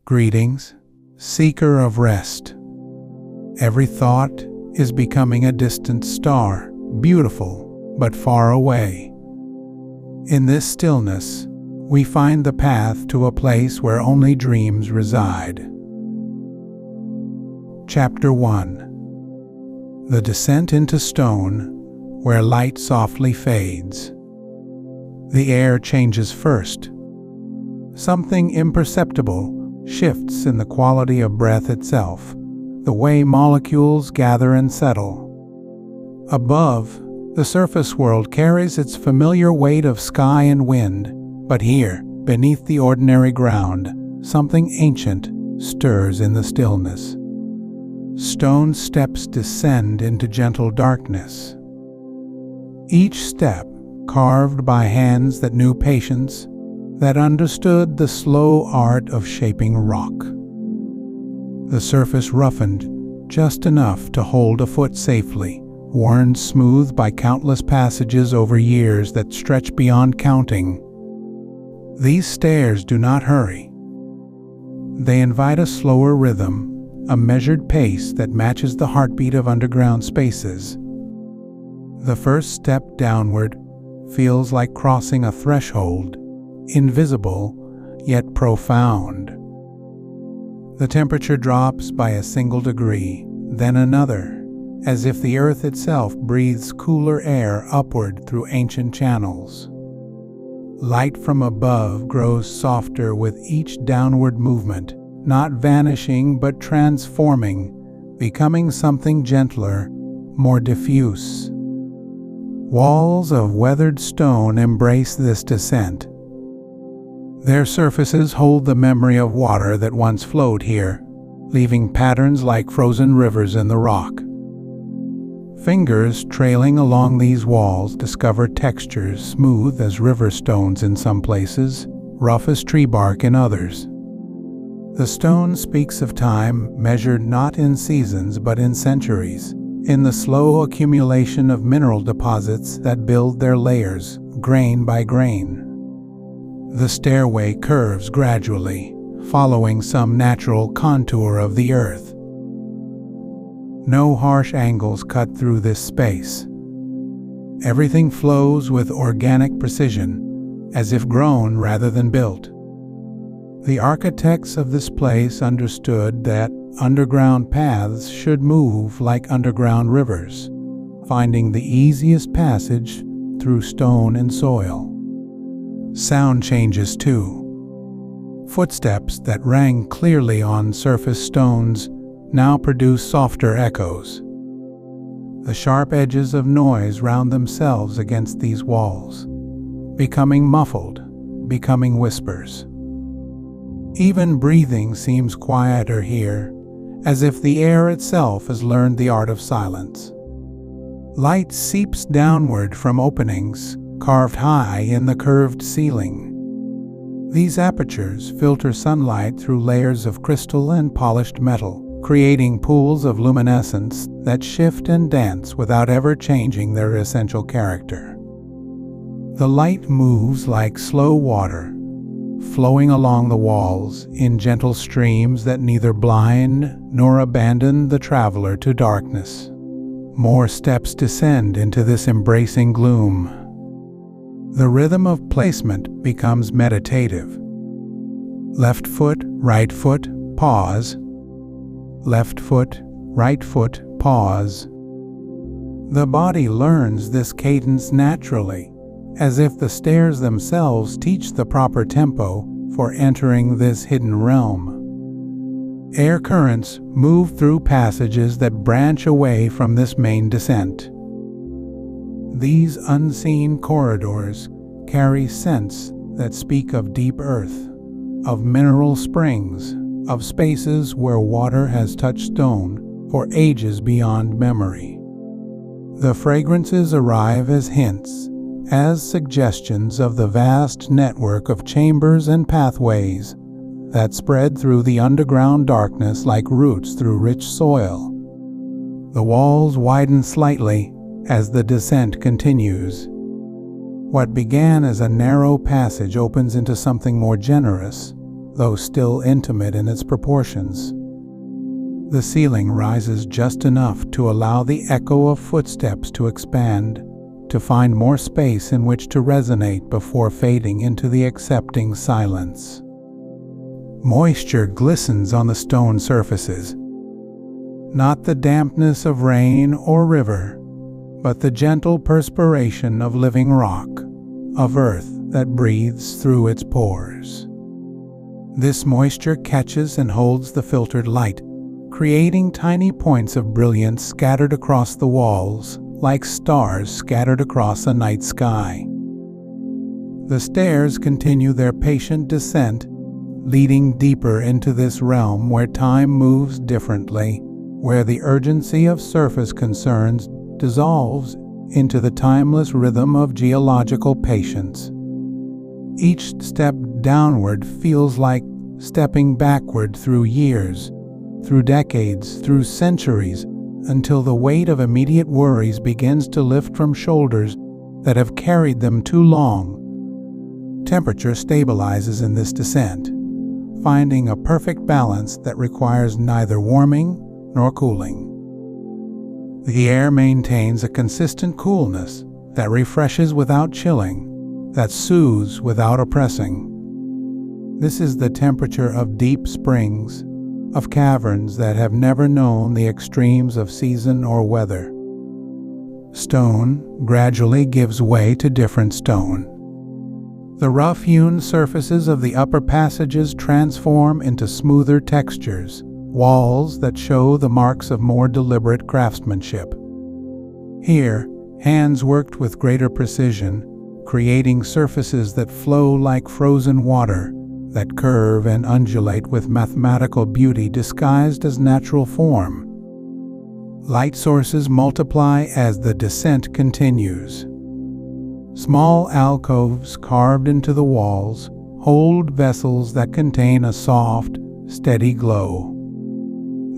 Greetings, seeker of rest. Every thought is becoming a distant star, beautiful but far away. In this stillness, we find the path to a place where only dreams reside. Chapter 1. The Descent into Stone, where light softly fades. The air changes first. Something imperceptible shifts in the quality of breath itself, the way molecules gather and settle. Above, the surface world carries its familiar weight of sky and wind, but here, beneath the ordinary ground, something ancient stirs in the stillness. Stone steps descend into gentle darkness. Each step carved by hands that knew patience, that understood the slow art of shaping rock. The surface roughened just enough to hold a foot safely, worn smooth by countless passages over years that stretch beyond counting. These stairs do not hurry. They invite a slower rhythm, a measured pace that matches the heartbeat of underground spaces. The first step downward feels like crossing a threshold, invisible yet profound. The temperature drops by a single degree, then another, as if the earth itself breathes cooler air upward through ancient channels. Light from above grows softer with each downward movement, not vanishing but transforming, becoming something gentler, more diffuse. Walls of weathered stone embrace this descent. Their surfaces hold the memory of water that once flowed here, leaving patterns like frozen rivers in the rock. Fingers trailing along these walls discover textures smooth as river stones in some places, rough as tree bark in others. The stone speaks of time measured not in seasons but in centuries, in the slow accumulation of mineral deposits that build their layers, grain by grain. The stairway curves gradually, following some natural contour of the earth. No harsh angles cut through this space. Everything flows with organic precision, as if grown rather than built. The architects of this place understood that underground paths should move like underground rivers, finding the easiest passage through stone and soil. Sound changes too. Footsteps that rang clearly on surface stones now produce softer echoes. The sharp edges of noise round themselves against these walls, becoming muffled, becoming whispers. Even breathing seems quieter here, as if the air itself has learned the art of silence. Light seeps downward from openings carved high in the curved ceiling. These apertures filter sunlight through layers of crystal and polished metal, creating pools of luminescence that shift and dance without ever changing their essential character. The light moves like slow water, flowing along the walls in gentle streams that neither blind nor abandon the traveler to darkness. More steps descend into this embracing gloom. The rhythm of placement becomes meditative. Left foot, pause. Left foot, right foot, pause. The body learns this cadence naturally, as if the stairs themselves teach the proper tempo for entering this hidden realm. Air currents move through passages that branch away from this main descent. These unseen corridors carry scents that speak of deep earth, of mineral springs, of spaces where water has touched stone for ages beyond memory. The fragrances arrive as hints, as suggestions of the vast network of chambers and pathways that spread through the underground darkness like roots through rich soil. The walls widen slightly as the descent continues. What began as a narrow passage opens into something more generous, though still intimate in its proportions. The ceiling rises just enough to allow the echo of footsteps to expand, to find more space in which to resonate before fading into the accepting silence. Moisture glistens on the stone surfaces, not the dampness of rain or river, but the gentle perspiration of living rock, of earth that breathes through its pores. This moisture catches and holds the filtered light, creating tiny points of brilliance scattered across the walls, like stars scattered across a night sky. The stairs continue their patient descent, leading deeper into this realm where time moves differently, where the urgency of surface concerns dissolves into the timeless rhythm of geological patience. Each step downward feels like stepping backward through years, through decades, through centuries, until the weight of immediate worries begins to lift from shoulders that have carried them too long. Temperature stabilizes in this descent, finding a perfect balance that requires neither warming nor cooling. The air maintains a consistent coolness that refreshes without chilling, that soothes without oppressing. This is the temperature of deep springs, of caverns that have never known the extremes of season or weather. Stone gradually gives way to different stone. The rough-hewn surfaces of the upper passages transform into smoother textures, walls that show the marks of more deliberate craftsmanship. Here, hands worked with greater precision, creating surfaces that flow like frozen water, that curve and undulate with mathematical beauty disguised as natural form. Light sources multiply as the descent continues. Small alcoves carved into the walls hold vessels that contain a soft, steady glow.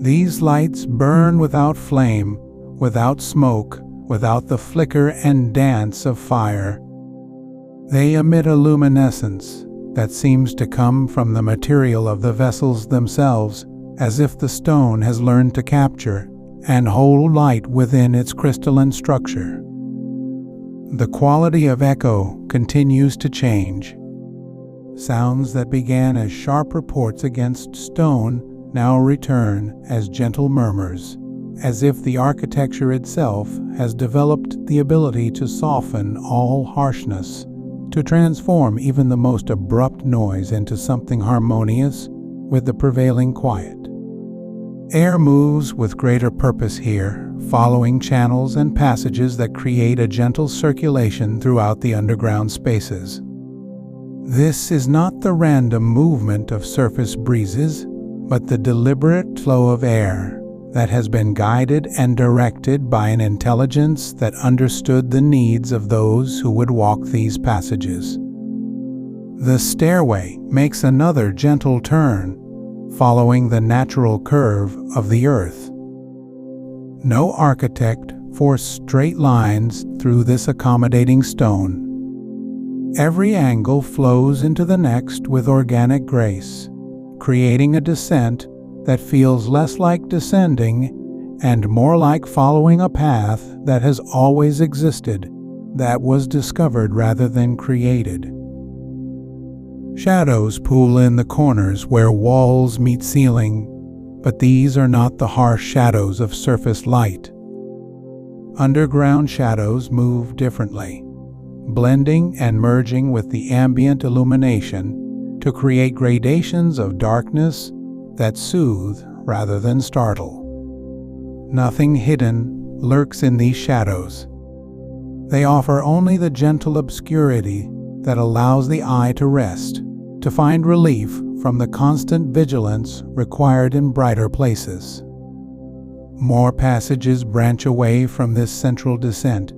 These lights burn without flame, without smoke, without the flicker and dance of fire. They emit a luminescence that seems to come from the material of the vessels themselves, as if the stone has learned to capture and hold light within its crystalline structure. The quality of echo continues to change. Sounds that began as sharp reports against stone now return as gentle murmurs, as if the architecture itself has developed the ability to soften all harshness, to transform even the most abrupt noise into something harmonious with the prevailing quiet. Air moves with greater purpose here, following channels and passages that create a gentle circulation throughout the underground spaces. This is not the random movement of surface breezes, but the deliberate flow of air that has been guided and directed by an intelligence that understood the needs of those who would walk these passages. The stairway makes another gentle turn, following the natural curve of the earth. No architect forced straight lines through this accommodating stone. Every angle flows into the next with organic grace, creating a descent that feels less like descending and more like following a path that has always existed, that was discovered rather than created. Shadows pool in the corners where walls meet ceiling, but these are not the harsh shadows of surface light. Underground shadows move differently, blending and merging with the ambient illumination to create gradations of darkness that soothe rather than startle. Nothing hidden lurks in these shadows. They offer only the gentle obscurity that allows the eye to rest, to find relief from the constant vigilance required in brighter places. More passages branch away from this central descent,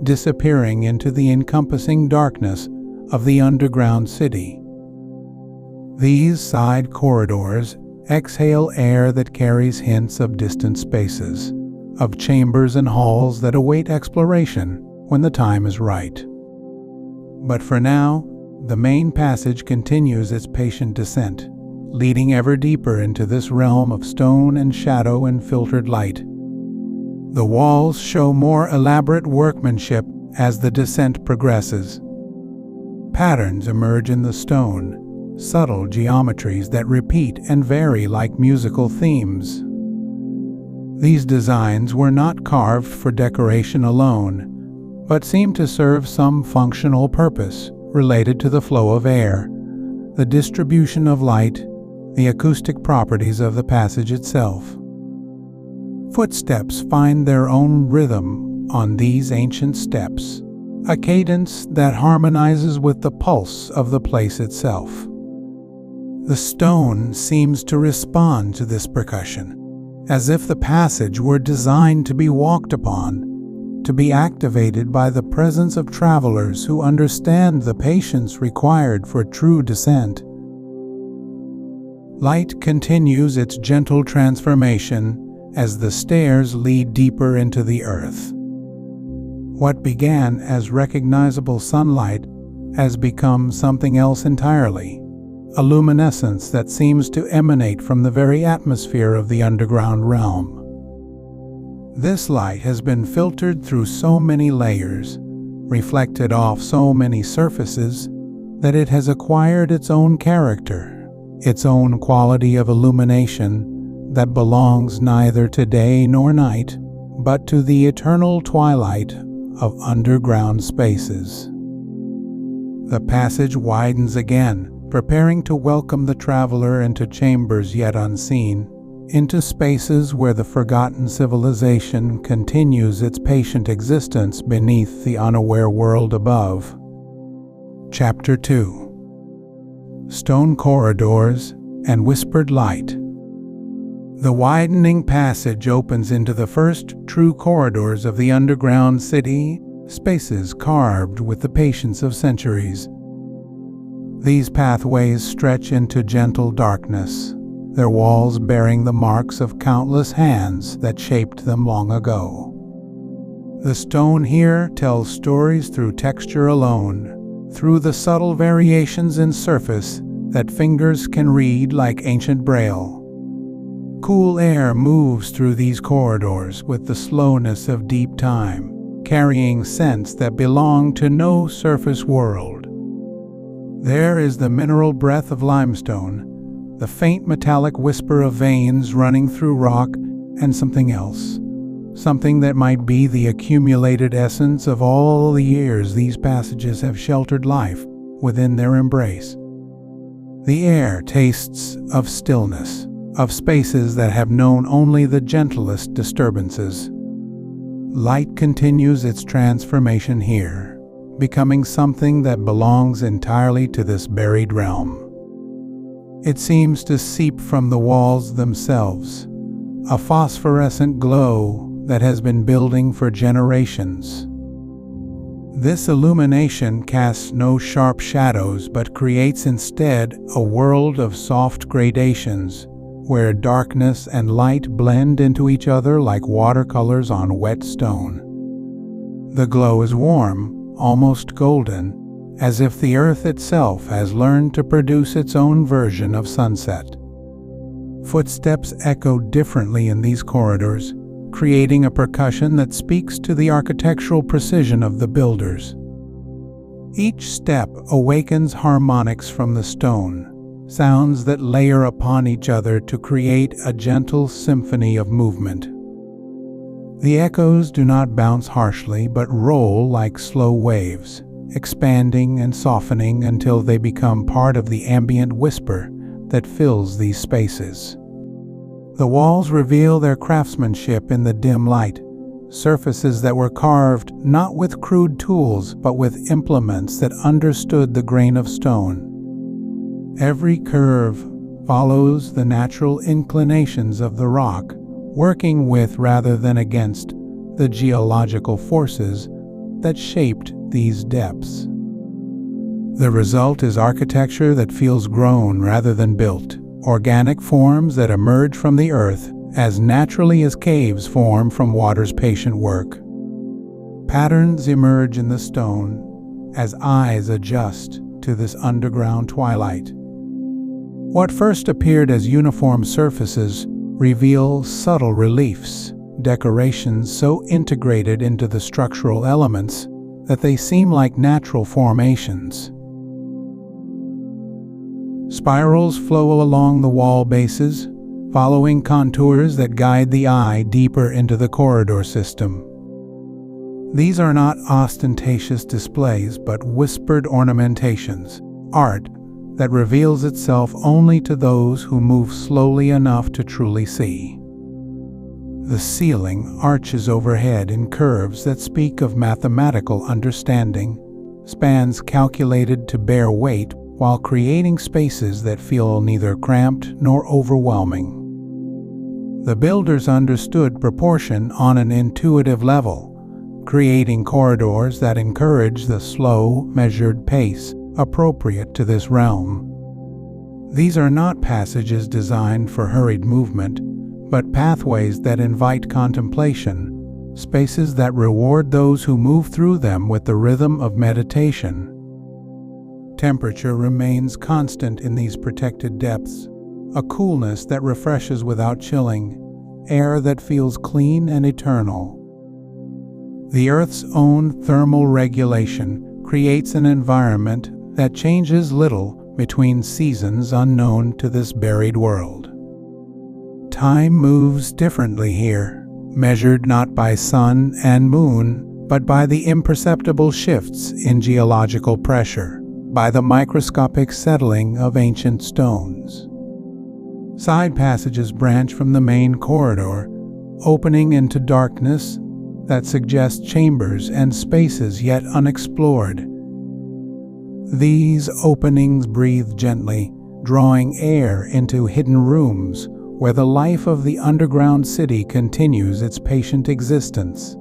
disappearing into the encompassing darkness of the underground city. These side corridors exhale air that carries hints of distant spaces, of chambers and halls that await exploration when the time is right. But for now, the main passage continues its patient descent, leading ever deeper into this realm of stone and shadow and filtered light. The walls show more elaborate workmanship as the descent progresses. Patterns emerge in the stone, subtle geometries that repeat and vary like musical themes. These designs were not carved for decoration alone, but seem to serve some functional purpose related to the flow of air, the distribution of light, the acoustic properties of the passage itself. Footsteps find their own rhythm on these ancient steps, a cadence that harmonizes with the pulse of the place itself. The stone seems to respond to this percussion, as if the passage were designed to be walked upon, to be activated by the presence of travelers who understand the patience required for true descent. Light continues its gentle transformation as the stairs lead deeper into the earth. What began as recognizable sunlight has become something else entirely, a luminescence that seems to emanate from the very atmosphere of the underground realm. This light has been filtered through so many layers, reflected off so many surfaces, that it has acquired its own character, its own quality of illumination that belongs neither to day nor night, but to the eternal twilight of underground spaces. The passage widens again, preparing to welcome the traveler into chambers yet unseen, into spaces where the forgotten civilization continues its patient existence beneath the unaware world above. Chapter 2. Stone Corridors and Whispered Light. The widening passage opens into the first true corridors of the underground city, spaces carved with the patience of centuries. These pathways stretch into gentle darkness, their walls bearing the marks of countless hands that shaped them long ago. The stone here tells stories through texture alone, through the subtle variations in surface that fingers can read like ancient braille. Cool air moves through these corridors with the slowness of deep time, carrying scents that belong to no surface world. There is the mineral breath of limestone, the faint metallic whisper of veins running through rock, and something else, something that might be the accumulated essence of all the years these passages have sheltered life within their embrace. The air tastes of stillness, of spaces that have known only the gentlest disturbances. Light continues its transformation here, becoming something that belongs entirely to this buried realm. It seems to seep from the walls themselves, a phosphorescent glow that has been building for generations. This illumination casts no sharp shadows but creates instead a world of soft gradations, where darkness and light blend into each other like watercolors on wet stone. The glow is warm, almost golden, as if the earth itself has learned to produce its own version of sunset. Footsteps echo differently in these corridors, creating a percussion that speaks to the architectural precision of the builders. Each step awakens harmonics from the stone, sounds that layer upon each other to create a gentle symphony of movement. The echoes do not bounce harshly but roll like slow waves, expanding and softening until they become part of the ambient whisper that fills these spaces. The walls reveal their craftsmanship in the dim light, surfaces that were carved not with crude tools but with implements that understood the grain of stone. Every curve follows the natural inclinations of the rock, working with rather than against the geological forces that shaped these depths. The result is architecture that feels grown rather than built, organic forms that emerge from the earth as naturally as caves form from water's patient work. Patterns emerge in the stone as eyes adjust to this underground twilight. What first appeared as uniform surfaces reveal subtle reliefs, decorations so integrated into the structural elements that they seem like natural formations. Spirals flow along the wall bases, following contours that guide the eye deeper into the corridor system. These are not ostentatious displays, but whispered ornamentations, art that reveals itself only to those who move slowly enough to truly see. The ceiling arches overhead in curves that speak of mathematical understanding, spans calculated to bear weight while creating spaces that feel neither cramped nor overwhelming. The builders understood proportion on an intuitive level, creating corridors that encourage the slow, measured pace appropriate to this realm. These are not passages designed for hurried movement, but pathways that invite contemplation, spaces that reward those who move through them with the rhythm of meditation. Temperature remains constant in these protected depths, a coolness that refreshes without chilling, air that feels clean and eternal. The Earth's own thermal regulation creates an environment that changes little between seasons unknown to this buried world. Time moves differently here, measured not by sun and moon, but by the imperceptible shifts in geological pressure, by the microscopic settling of ancient stones. Side passages branch from the main corridor, opening into darkness that suggests chambers and spaces yet unexplored. These openings breathe gently, drawing air into hidden rooms where the life of the underground city continues its patient existence.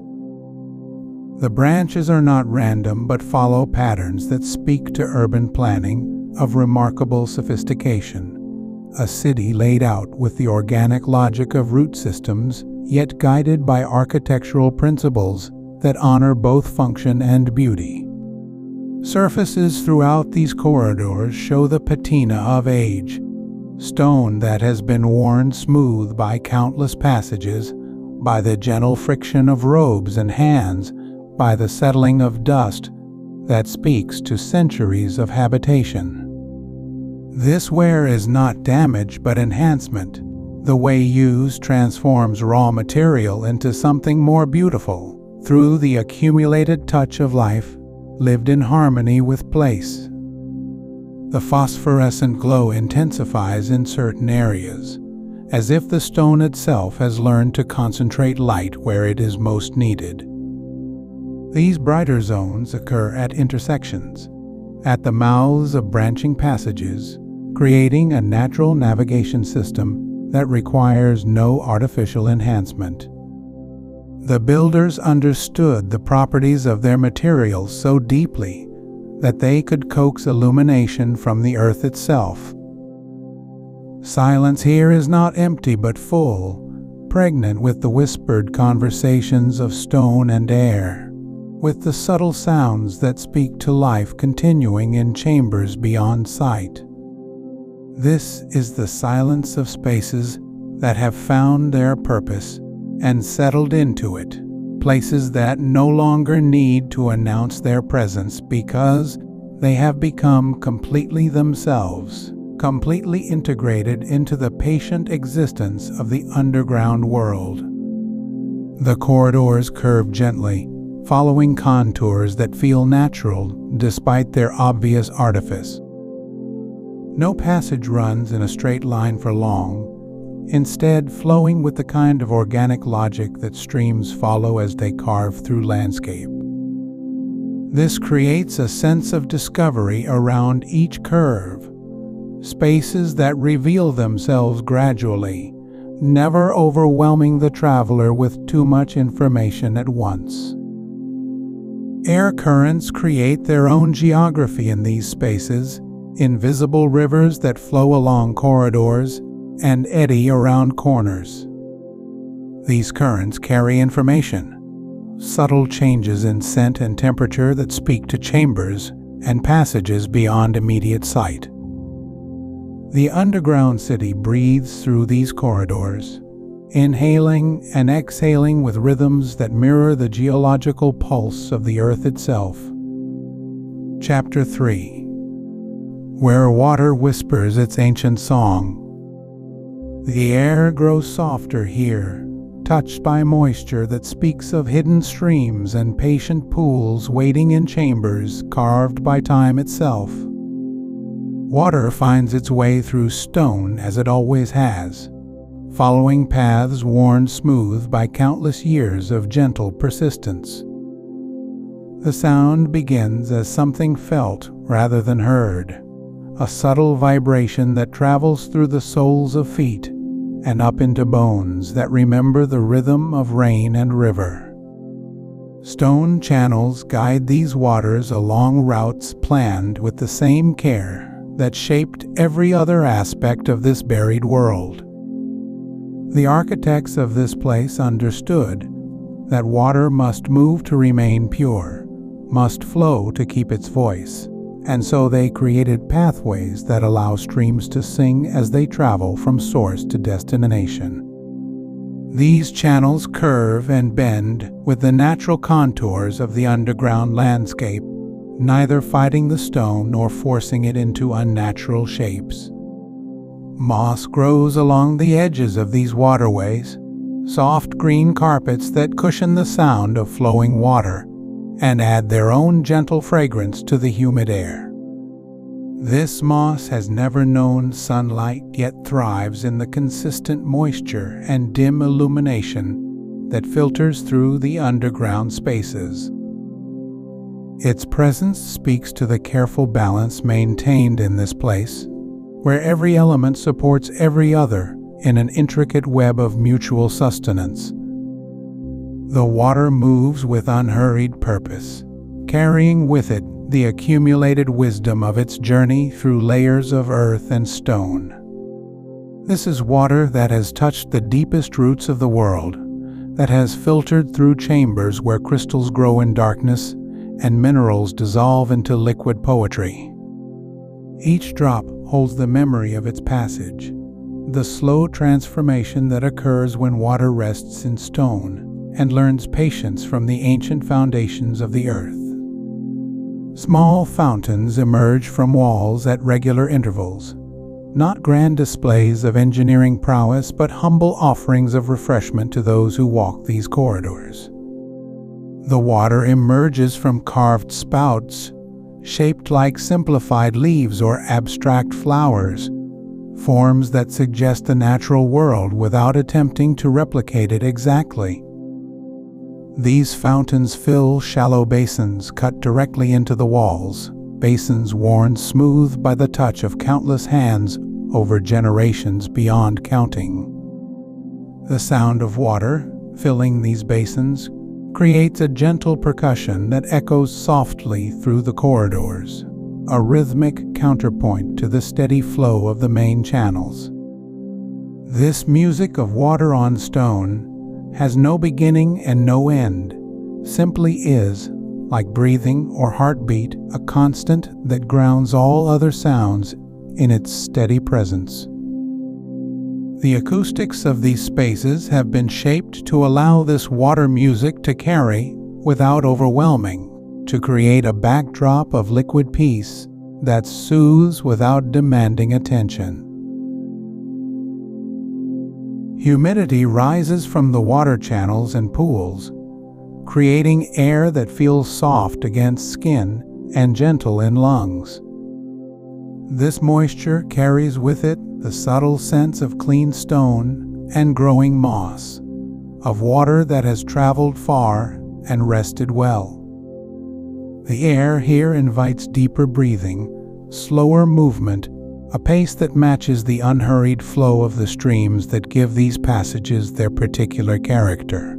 The branches are not random but follow patterns that speak to urban planning of remarkable sophistication. A city laid out with the organic logic of root systems, yet guided by architectural principles that honor both function and beauty. Surfaces throughout these corridors show the patina of age, stone that has been worn smooth by countless passages, by the gentle friction of robes and hands, by the settling of dust that speaks to centuries of habitation. This wear is not damage but enhancement. The way used transforms raw material into something more beautiful through the accumulated touch of life, lived in harmony with place. The phosphorescent glow intensifies in certain areas, as if the stone itself has learned to concentrate light where it is most needed. These brighter zones occur at intersections, at the mouths of branching passages, creating a natural navigation system that requires no artificial enhancement. The builders understood the properties of their materials so deeply that they could coax illumination from the earth itself. Silence here is not empty but full, pregnant with the whispered conversations of stone and air, with the subtle sounds that speak to life continuing in chambers beyond sight. This is the silence of spaces that have found their purpose and settled into it, places that no longer need to announce their presence because they have become completely themselves, completely integrated into the patient existence of the underground world. The corridors curve gently, following contours that feel natural despite their obvious artifice. No passage runs in a straight line for long, instead flowing with the kind of organic logic that streams follow as they carve through landscape. This creates a sense of discovery around each curve, spaces that reveal themselves gradually, never overwhelming the traveler with too much information at once. Air currents create their own geography in these spaces, invisible rivers that flow along corridors and eddy around corners. These currents carry information, subtle changes in scent and temperature that speak to chambers and passages beyond immediate sight. The underground city breathes through these corridors, inhaling and exhaling with rhythms that mirror the geological pulse of the earth itself. Chapter 3. Where water whispers its ancient song. The air grows softer here, touched by moisture that speaks of hidden streams and patient pools waiting in chambers carved by time itself. Water finds its way through stone as it always has, following paths worn smooth by countless years of gentle persistence. The sound begins as something felt rather than heard, a subtle vibration that travels through the soles of feet and up into bones that remember the rhythm of rain and river. Stone channels guide these waters along routes planned with the same care that shaped every other aspect of this buried world. The architects of this place understood that water must move to remain pure, must flow to keep its voice, and so they created pathways that allow streams to sing as they travel from source to destination. These channels curve and bend with the natural contours of the underground landscape, neither fighting the stone nor forcing it into unnatural shapes. Moss grows along the edges of these waterways, soft green carpets that cushion the sound of flowing water and add their own gentle fragrance to the humid air. This moss has never known sunlight, yet thrives in the consistent moisture and dim illumination that filters through the underground spaces. Its presence speaks to the careful balance maintained in this place, where every element supports every other in an intricate web of mutual sustenance. The water moves with unhurried purpose, carrying with it the accumulated wisdom of its journey through layers of earth and stone. This is water that has touched the deepest roots of the world, that has filtered through chambers where crystals grow in darkness and minerals dissolve into liquid poetry. Each drop holds the memory of its passage, the slow transformation that occurs when water rests in stone and learns patience from the ancient foundations of the earth. Small fountains emerge from walls at regular intervals, not grand displays of engineering prowess, but humble offerings of refreshment to those who walk these corridors. The water emerges from carved spouts, shaped like simplified leaves or abstract flowers, forms that suggest the natural world without attempting to replicate it exactly. These fountains fill shallow basins cut directly into the walls, basins worn smooth by the touch of countless hands over generations beyond counting. The sound of water filling these basins creates a gentle percussion that echoes softly through the corridors, a rhythmic counterpoint to the steady flow of the main channels. This music of water on stone has no beginning and no end, simply is, like breathing or heartbeat, a constant that grounds all other sounds in its steady presence. The acoustics of these spaces have been shaped to allow this water music to carry without overwhelming, to create a backdrop of liquid peace that soothes without demanding attention. Humidity rises from the water channels and pools, creating air that feels soft against skin and gentle in lungs. This moisture carries with it the subtle sense of clean stone and growing moss, of water that has traveled far and rested well. The air here invites deeper breathing, slower movement, a pace that matches the unhurried flow of the streams that give these passages their particular character.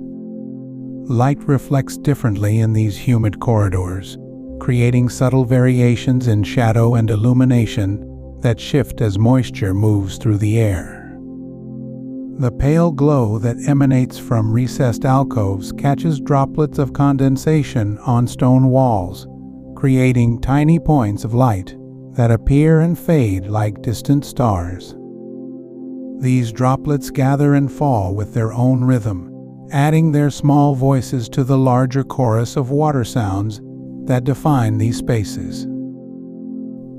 Light reflects differently in these humid corridors, creating subtle variations in shadow and illumination that shift as moisture moves through the air. The pale glow that emanates from recessed alcoves catches droplets of condensation on stone walls, creating tiny points of light that appear and fade like distant stars. These droplets gather and fall with their own rhythm, adding their small voices to the larger chorus of water sounds that define these spaces.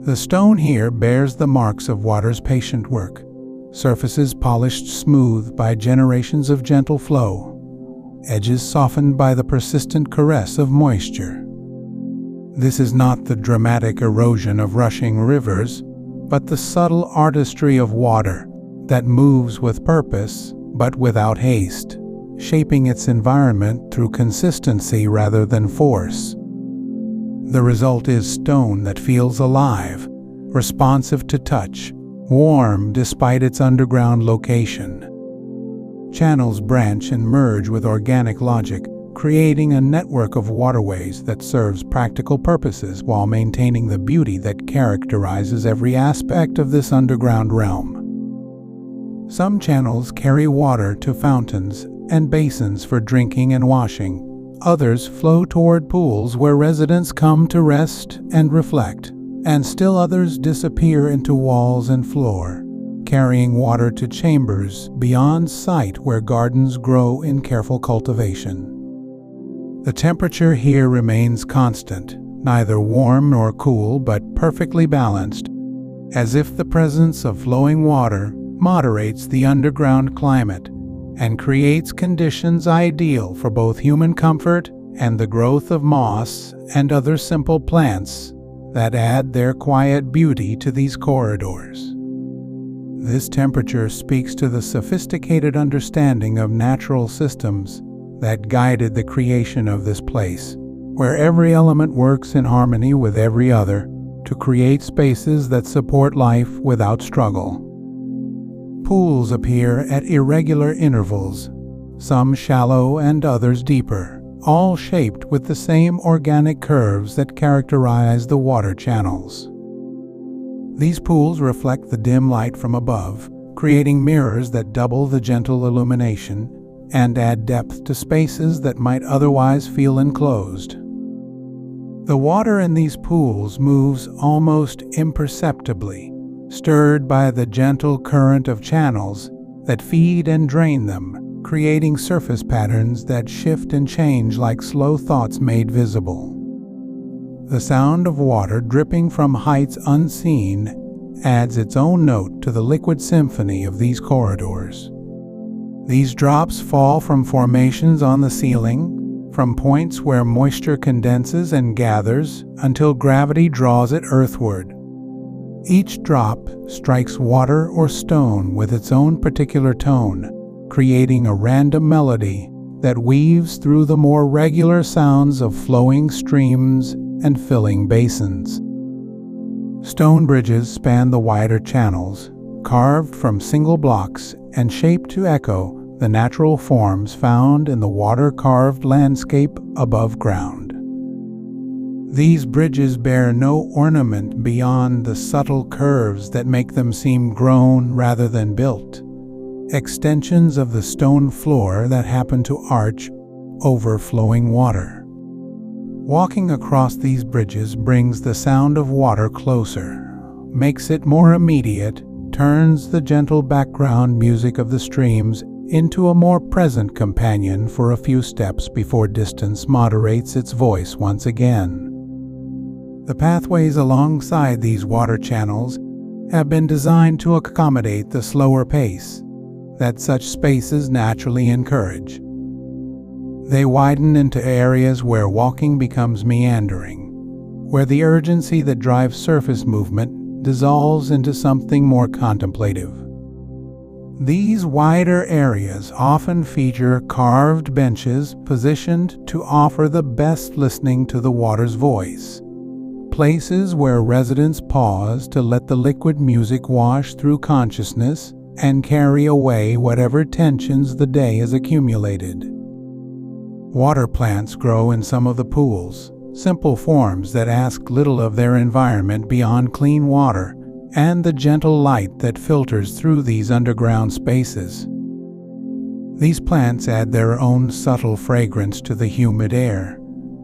The stone here bears the marks of water's patient work, surfaces polished smooth by generations of gentle flow, edges softened by the persistent caress of moisture. This is not the dramatic erosion of rushing rivers, but the subtle artistry of water that moves with purpose but without haste, shaping its environment through consistency rather than force. The result is stone that feels alive, responsive to touch, warm despite its underground location. Channels branch and merge with organic logic, creating a network of waterways that serves practical purposes while maintaining the beauty that characterizes every aspect of this underground realm. Some channels carry water to fountains and basins for drinking and washing. Others flow toward pools where residents come to rest and reflect, and still others disappear into walls and floor, carrying water to chambers beyond sight where gardens grow in careful cultivation. The temperature here remains constant, neither warm nor cool but perfectly balanced, as if the presence of flowing water moderates the underground climate and creates conditions ideal for both human comfort and the growth of moss and other simple plants that add their quiet beauty to these corridors. This temperature speaks to the sophisticated understanding of natural systems that guided the creation of this place, where every element works in harmony with every other to create spaces that support life without struggle. Pools appear at irregular intervals, some shallow and others deeper, all shaped with the same organic curves that characterize the water channels. These pools reflect the dim light from above, creating mirrors that double the gentle illumination and add depth to spaces that might otherwise feel enclosed. The water in these pools moves almost imperceptibly, stirred by the gentle current of channels that feed and drain them, creating surface patterns that shift and change like slow thoughts made visible. The sound of water dripping from heights unseen adds its own note to the liquid symphony of these corridors. These drops fall from formations on the ceiling, from points where moisture condenses and gathers until gravity draws it earthward. Each drop strikes water or stone with its own particular tone, creating a random melody that weaves through the more regular sounds of flowing streams and filling basins. Stone bridges span the wider channels, carved from single blocks and shaped to echo the natural forms found in the water-carved landscape above ground. These bridges bear no ornament beyond the subtle curves that make them seem grown rather than built, extensions of the stone floor that happen to arch over flowing water. Walking across these bridges brings the sound of water closer, makes it more immediate, turns the gentle background music of the streams into a more present companion for a few steps before distance moderates its voice once again. The pathways alongside these water channels have been designed to accommodate the slower pace that such spaces naturally encourage. They widen into areas where walking becomes meandering, where the urgency that drives surface movement dissolves into something more contemplative. These wider areas often feature carved benches positioned to offer the best listening to the water's voice, places where residents pause to let the liquid music wash through consciousness and carry away whatever tensions the day has accumulated. Water plants grow in some of the pools, simple forms that ask little of their environment beyond clean water and the gentle light that filters through these underground spaces. These plants add their own subtle fragrance to the humid air,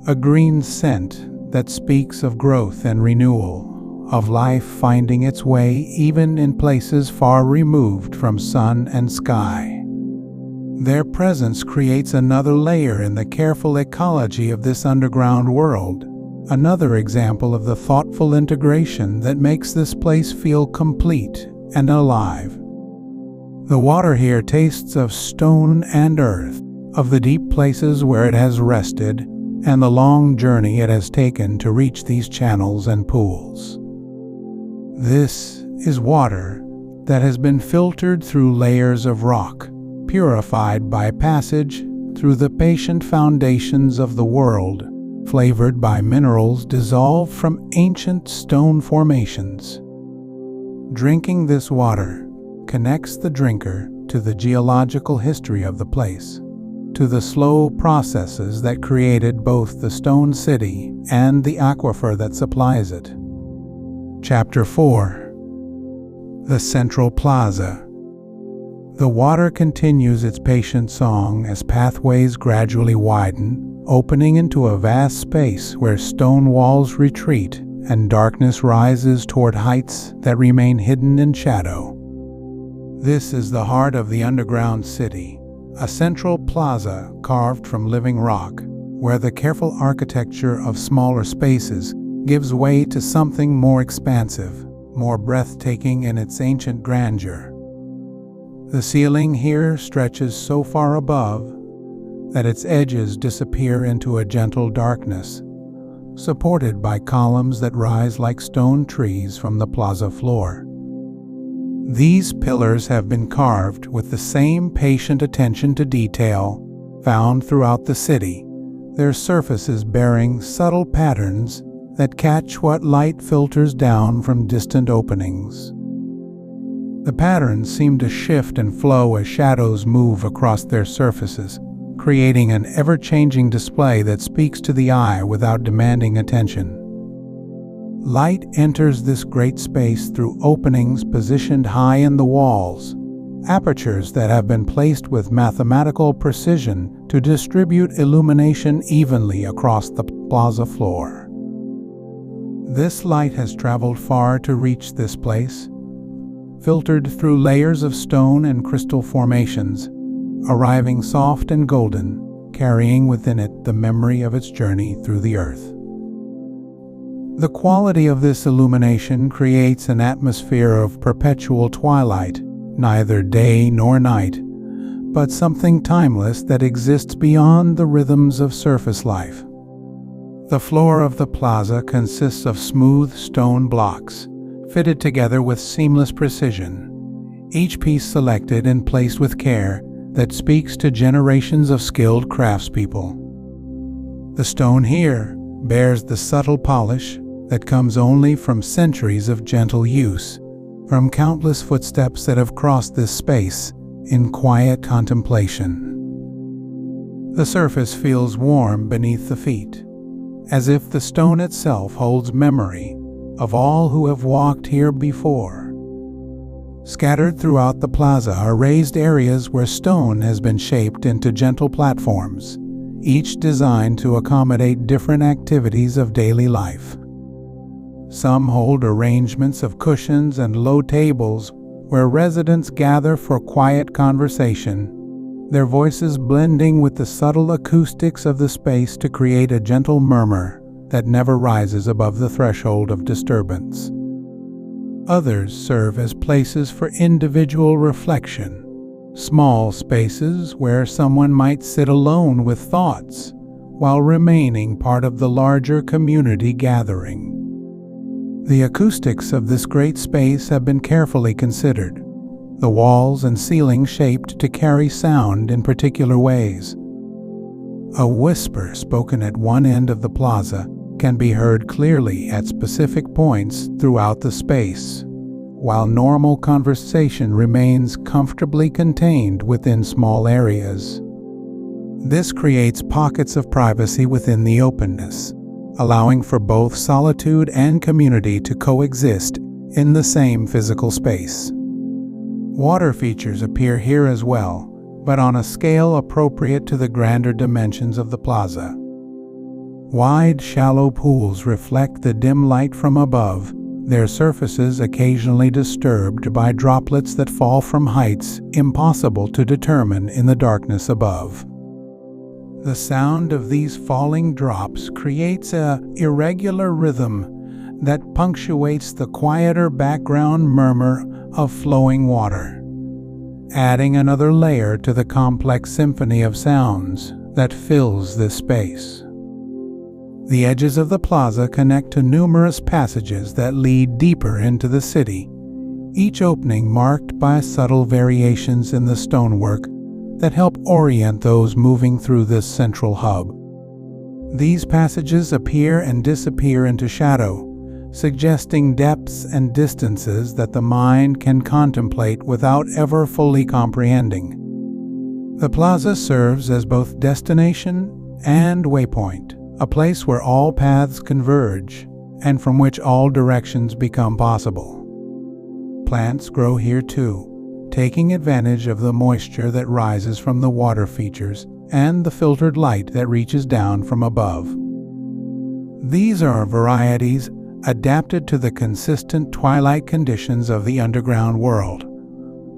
a green scent that speaks of growth and renewal, of life finding its way even in places far removed from sun and sky. Their presence creates another layer in the careful ecology of this underground world, another example of the thoughtful integration that makes this place feel complete and alive. The water here tastes of stone and earth, of the deep places where it has rested, and the long journey it has taken to reach these channels and pools. This is water that has been filtered through layers of rock, purified by passage through the patient foundations of the world, flavored by minerals dissolved from ancient stone formations. Drinking this water connects the drinker to the geological history of the place, to the slow processes that created both the stone city and the aquifer that supplies it. Chapter 4. The Central Plaza. The water continues its patient song as pathways gradually widen, opening into a vast space where stone walls retreat and darkness rises toward heights that remain hidden in shadow. This is the heart of the underground city, a central plaza carved from living rock, where the careful architecture of smaller spaces gives way to something more expansive, more breathtaking in its ancient grandeur. The ceiling here stretches so far above that its edges disappear into a gentle darkness, supported by columns that rise like stone trees from the plaza floor. These pillars have been carved with the same patient attention to detail found throughout the city, their surfaces bearing subtle patterns that catch what light filters down from distant openings. The patterns seem to shift and flow as shadows move across their surfaces, creating an ever-changing display that speaks to the eye without demanding attention. Light enters this great space through openings positioned high in the walls, apertures that have been placed with mathematical precision to distribute illumination evenly across the plaza floor. This light has traveled far to reach this place, filtered through layers of stone and crystal formations, arriving soft and golden, carrying within it the memory of its journey through the earth. The quality of this illumination creates an atmosphere of perpetual twilight, neither day nor night, but something timeless that exists beyond the rhythms of surface life. The floor of the plaza consists of smooth stone blocks, fitted together with seamless precision, each piece selected and placed with care that speaks to generations of skilled craftspeople. The stone here bears the subtle polish that comes only from centuries of gentle use, from countless footsteps that have crossed this space in quiet contemplation. The surface feels warm beneath the feet, as if the stone itself holds memory of all who have walked here before. Scattered throughout the plaza are raised areas where stone has been shaped into gentle platforms, each designed to accommodate different activities of daily life. Some hold arrangements of cushions and low tables where residents gather for quiet conversation, their voices blending with the subtle acoustics of the space to create a gentle murmur that never rises above the threshold of disturbance. Others serve as places for individual reflection, small spaces where someone might sit alone with thoughts while remaining part of the larger community gathering. The acoustics of this great space have been carefully considered, the walls and ceiling shaped to carry sound in particular ways. A whisper spoken at one end of the plaza can be heard clearly at specific points throughout the space, while normal conversation remains comfortably contained within small areas. This creates pockets of privacy within the openness, allowing for both solitude and community to coexist in the same physical space. Water features appear here as well, but on a scale appropriate to the grander dimensions of the plaza. Wide, shallow pools reflect the dim light from above, their surfaces occasionally disturbed by droplets that fall from heights impossible to determine in the darkness above. The sound of these falling drops creates an irregular rhythm that punctuates the quieter background murmur of flowing water, adding another layer to the complex symphony of sounds that fills this space. The edges of the plaza connect to numerous passages that lead deeper into the city, each opening marked by subtle variations in the stonework that help orient those moving through this central hub. These passages appear and disappear into shadow, suggesting depths and distances that the mind can contemplate without ever fully comprehending. The plaza serves as both destination and waypoint, a place where all paths converge and from which all directions become possible. Plants grow here too, taking advantage of the moisture that rises from the water features and the filtered light that reaches down from above. These are varieties adapted to the consistent twilight conditions of the underground world.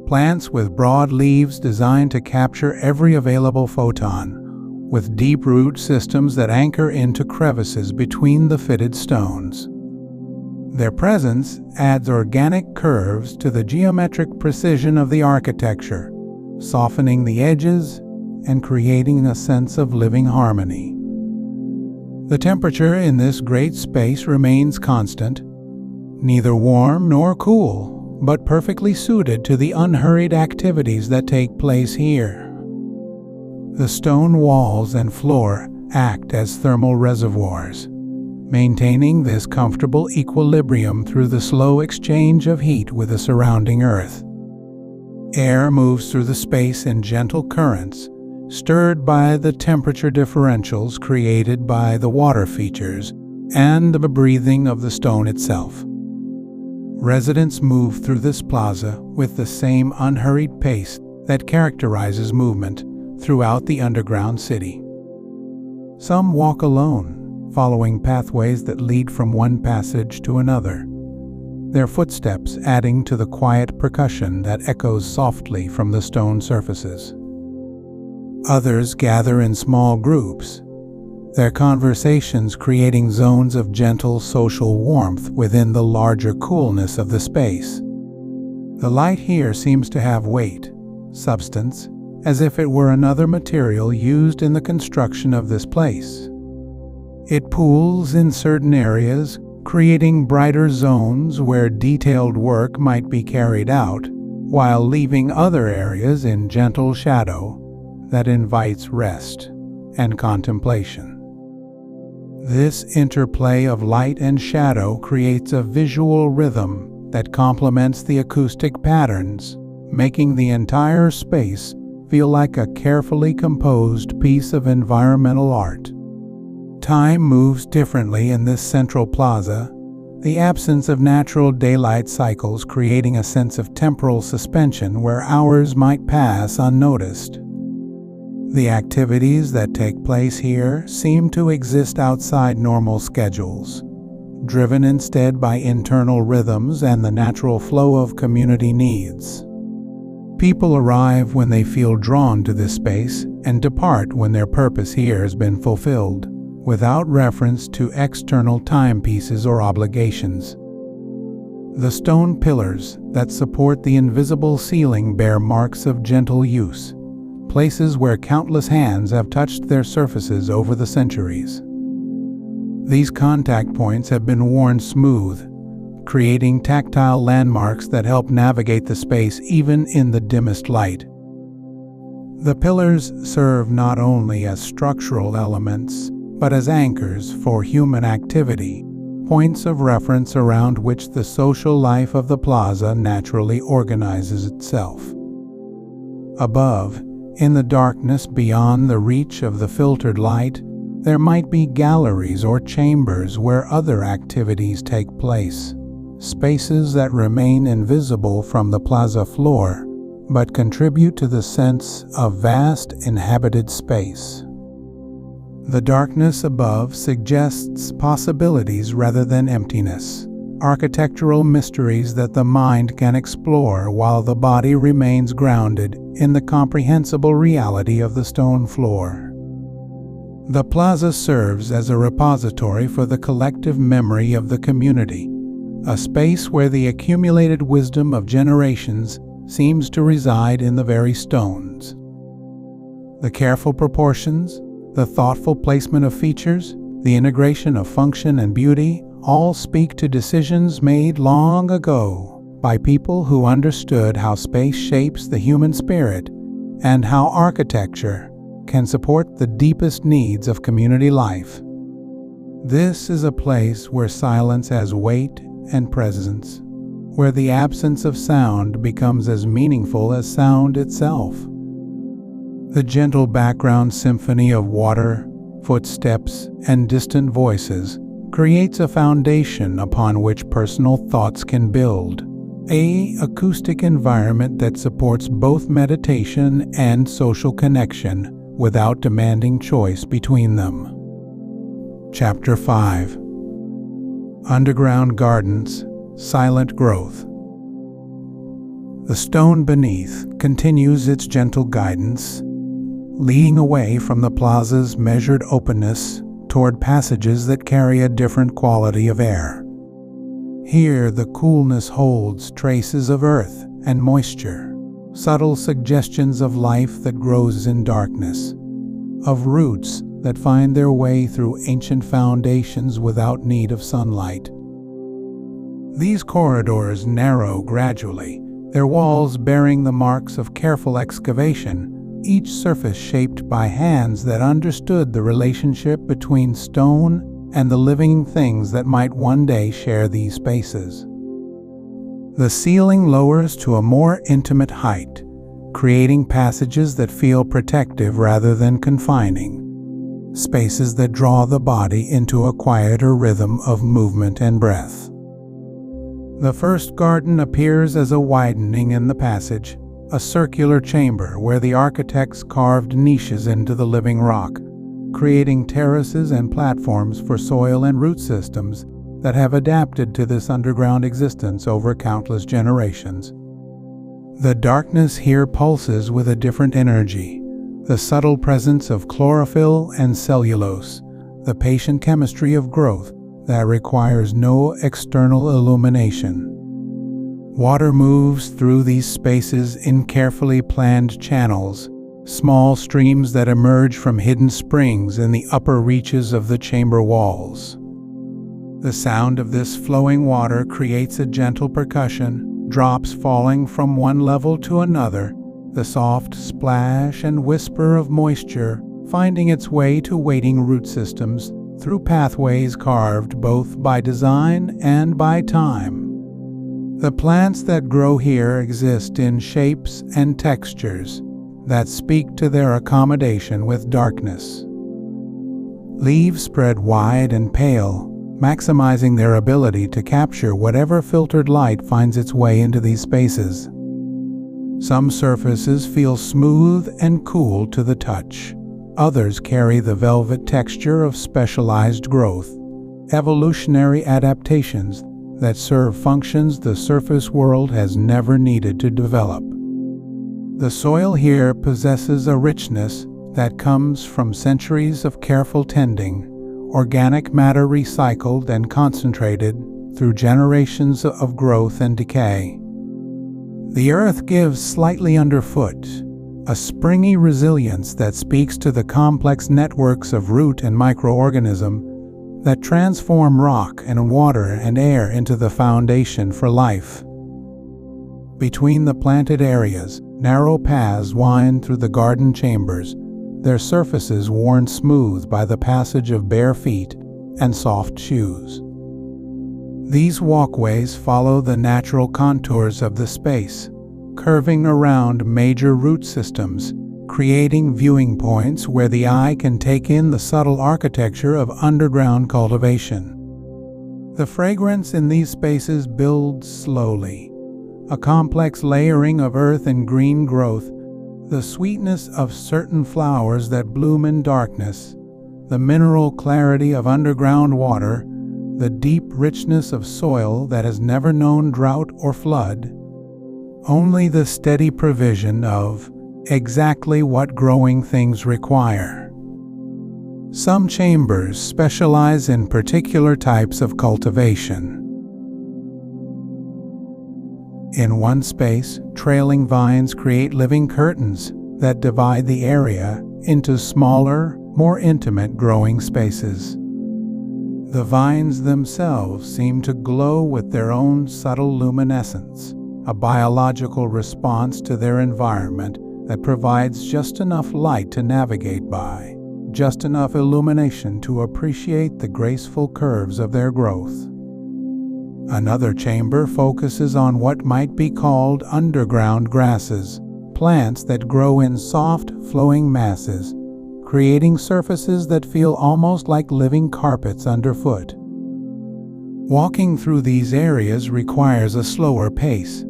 Plants with broad leaves designed to capture every available photon, with deep root systems that anchor into crevices between the fitted stones. Their presence adds organic curves to the geometric precision of the architecture, softening the edges and creating a sense of living harmony. The temperature in this great space remains constant, neither warm nor cool, but perfectly suited to the unhurried activities that take place here. The stone walls and floor act as thermal reservoirs, maintaining this comfortable equilibrium through the slow exchange of heat with the surrounding earth. Air moves through the space in gentle currents, stirred by the temperature differentials created by the water features and the breathing of the stone itself. Residents move through this plaza with the same unhurried pace that characterizes movement throughout the underground city. Some walk alone, following pathways that lead from one passage to another, their footsteps adding to the quiet percussion that echoes softly from the stone surfaces. Others gather in small groups, their conversations creating zones of gentle social warmth within the larger coolness of the space. The light here seems to have weight, substance, as if it were another material used in the construction of this place. It pools in certain areas, creating brighter zones where detailed work might be carried out, while leaving other areas in gentle shadow that invites rest and contemplation. This interplay of light and shadow creates a visual rhythm that complements the acoustic patterns, making the entire space feel like a carefully composed piece of environmental art. Time moves differently in this central plaza, the absence of natural daylight cycles creating a sense of temporal suspension where hours might pass unnoticed. The activities that take place here seem to exist outside normal schedules, driven instead by internal rhythms and the natural flow of community needs. People arrive when they feel drawn to this space and depart when their purpose here has been fulfilled, without reference to external timepieces or obligations. The stone pillars that support the invisible ceiling bear marks of gentle use, places where countless hands have touched their surfaces over the centuries. These contact points have been worn smooth, creating tactile landmarks that help navigate the space even in the dimmest light. The pillars serve not only as structural elements, but as anchors for human activity, points of reference around which the social life of the plaza naturally organizes itself. Above, in the darkness beyond the reach of the filtered light, there might be galleries or chambers where other activities take place, spaces that remain invisible from the plaza floor, but contribute to the sense of vast inhabited space. The darkness above suggests possibilities rather than emptiness, architectural mysteries that the mind can explore while the body remains grounded in the comprehensible reality of the stone floor. The plaza serves as a repository for the collective memory of the community, a space where the accumulated wisdom of generations seems to reside in the very stones. The careful proportions, the thoughtful placement of features, the integration of function and beauty all speak to decisions made long ago by people who understood how space shapes the human spirit and how architecture can support the deepest needs of community life. This is a place where silence has weight and presence, where the absence of sound becomes as meaningful as sound itself. The gentle background symphony of water, footsteps, and distant voices creates a foundation upon which personal thoughts can build, an acoustic environment that supports both meditation and social connection without demanding choice between them. Chapter 5. Underground Gardens, Silent Growth. The stone beneath continues its gentle guidance, leading away from the plaza's measured openness toward passages that carry a different quality of air. Here the coolness holds traces of earth and moisture, subtle suggestions of life that grows in darkness, of roots that find their way through ancient foundations without need of sunlight. These corridors narrow gradually, their walls bearing the marks of careful excavation, each surface shaped by hands that understood the relationship between stone and the living things that might one day share these spaces. The ceiling lowers to a more intimate height, creating passages that feel protective rather than confining, spaces that draw the body into a quieter rhythm of movement and breath. The first garden appears as a widening in the passage, a circular chamber where the architects carved niches into the living rock, creating terraces and platforms for soil and root systems that have adapted to this underground existence over countless generations. The darkness here pulses with a different energy, the subtle presence of chlorophyll and cellulose, the patient chemistry of growth that requires no external illumination. Water moves through these spaces in carefully planned channels, small streams that emerge from hidden springs in the upper reaches of the chamber walls. The sound of this flowing water creates a gentle percussion, drops falling from one level to another, the soft splash and whisper of moisture finding its way to waiting root systems through pathways carved both by design and by time. The plants that grow here exist in shapes and textures that speak to their accommodation with darkness. Leaves spread wide and pale, maximizing their ability to capture whatever filtered light finds its way into these spaces. Some surfaces feel smooth and cool to the touch. Others carry the velvet texture of specialized growth, evolutionary adaptations that serve functions the surface world has never needed to develop. The soil here possesses a richness that comes from centuries of careful tending, organic matter recycled and concentrated through generations of growth and decay. The earth gives slightly underfoot, a springy resilience that speaks to the complex networks of root and microorganism that transform rock and water and air into the foundation for life. Between the planted areas, narrow paths wind through the garden chambers, their surfaces worn smooth by the passage of bare feet and soft shoes. These walkways follow the natural contours of the space, curving around major root systems, creating viewing points where the eye can take in the subtle architecture of underground cultivation. The fragrance in these spaces builds slowly, a complex layering of earth and green growth, the sweetness of certain flowers that bloom in darkness, the mineral clarity of underground water, the deep richness of soil that has never known drought or flood, only the steady provision of exactly what growing things require. Some chambers specialize in particular types of cultivation. In one space, trailing vines create living curtains that divide the area into smaller, more intimate growing spaces. The vines themselves seem to glow with their own subtle luminescence, a biological response to their environment that provides just enough light to navigate by, just enough illumination to appreciate the graceful curves of their growth. Another chamber focuses on what might be called underground grasses, plants that grow in soft, flowing masses, creating surfaces that feel almost like living carpets underfoot. Walking through these areas requires a slower pace,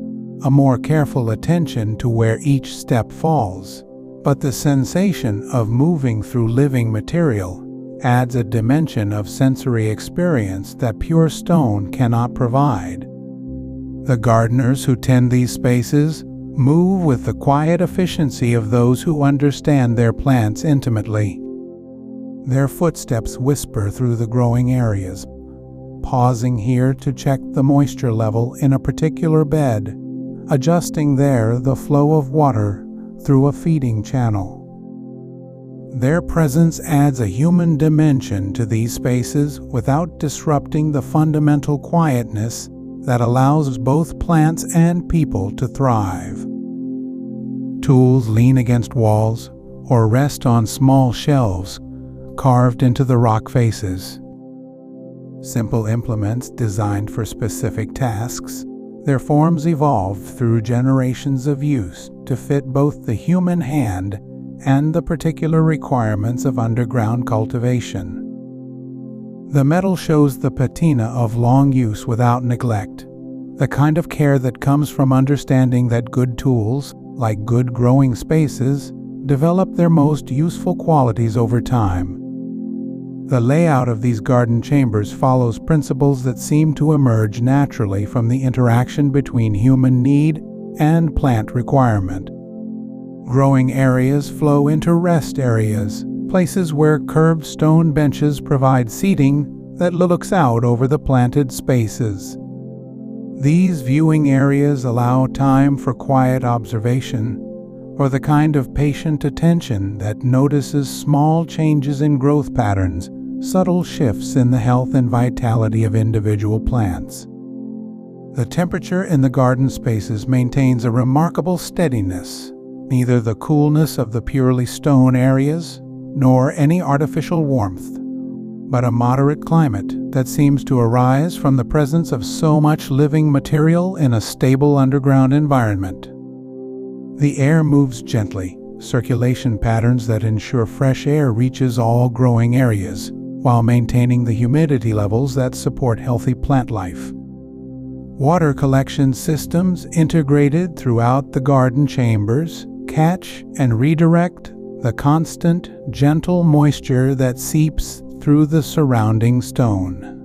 a more careful attention to where each step falls, but the sensation of moving through living material adds a dimension of sensory experience that pure stone cannot provide. The gardeners who tend these spaces move with the quiet efficiency of those who understand their plants intimately. Their footsteps whisper through the growing areas, pausing here to check the moisture level in a particular bed, adjusting there the flow of water through a feeding channel. Their presence adds a human dimension to these spaces without disrupting the fundamental quietness that allows both plants and people to thrive. Tools lean against walls or rest on small shelves carved into the rock faces. Simple implements designed for specific tasks, their forms evolved through generations of use to fit both the human hand and the particular requirements of underground cultivation. The metal shows the patina of long use without neglect, the kind of care that comes from understanding that good tools, like good growing spaces, develop their most useful qualities over time. The layout of these garden chambers follows principles that seem to emerge naturally from the interaction between human need and plant requirement. Growing areas flow into rest areas, places where curved stone benches provide seating that looks out over the planted spaces. These viewing areas allow time for quiet observation, or the kind of patient attention that notices small changes in growth patterns, subtle shifts in the health and vitality of individual plants. The temperature in the garden spaces maintains a remarkable steadiness, neither the coolness of the purely stone areas nor any artificial warmth, but a moderate climate that seems to arise from the presence of so much living material in a stable underground environment. The air moves gently, circulation patterns that ensure fresh air reaches all growing areas, while maintaining the humidity levels that support healthy plant life. Water collection systems integrated throughout the garden chambers catch and redirect the constant, gentle moisture that seeps through the surrounding stone.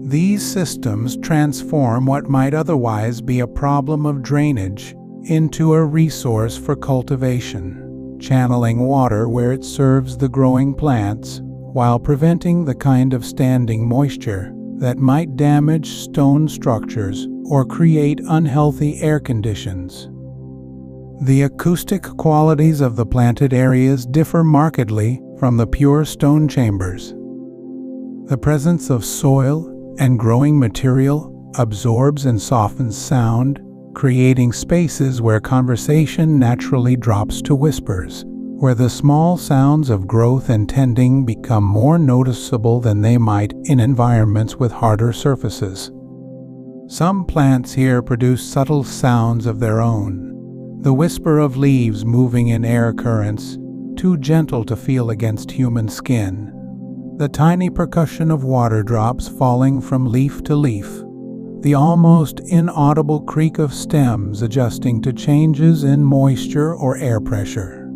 These systems transform what might otherwise be a problem of drainage into a resource for cultivation, channeling water where it serves the growing plants while preventing the kind of standing moisture that might damage stone structures or create unhealthy air conditions. The acoustic qualities of the planted areas differ markedly from the pure stone chambers. The presence of soil and growing material absorbs and softens sound, creating spaces where conversation naturally drops to whispers, where the small sounds of growth and tending become more noticeable than they might in environments with harder surfaces. Some plants here produce subtle sounds of their own, the whisper of leaves moving in air currents, too gentle to feel against human skin, the tiny percussion of water drops falling from leaf to leaf, the almost inaudible creak of stems adjusting to changes in moisture or air pressure.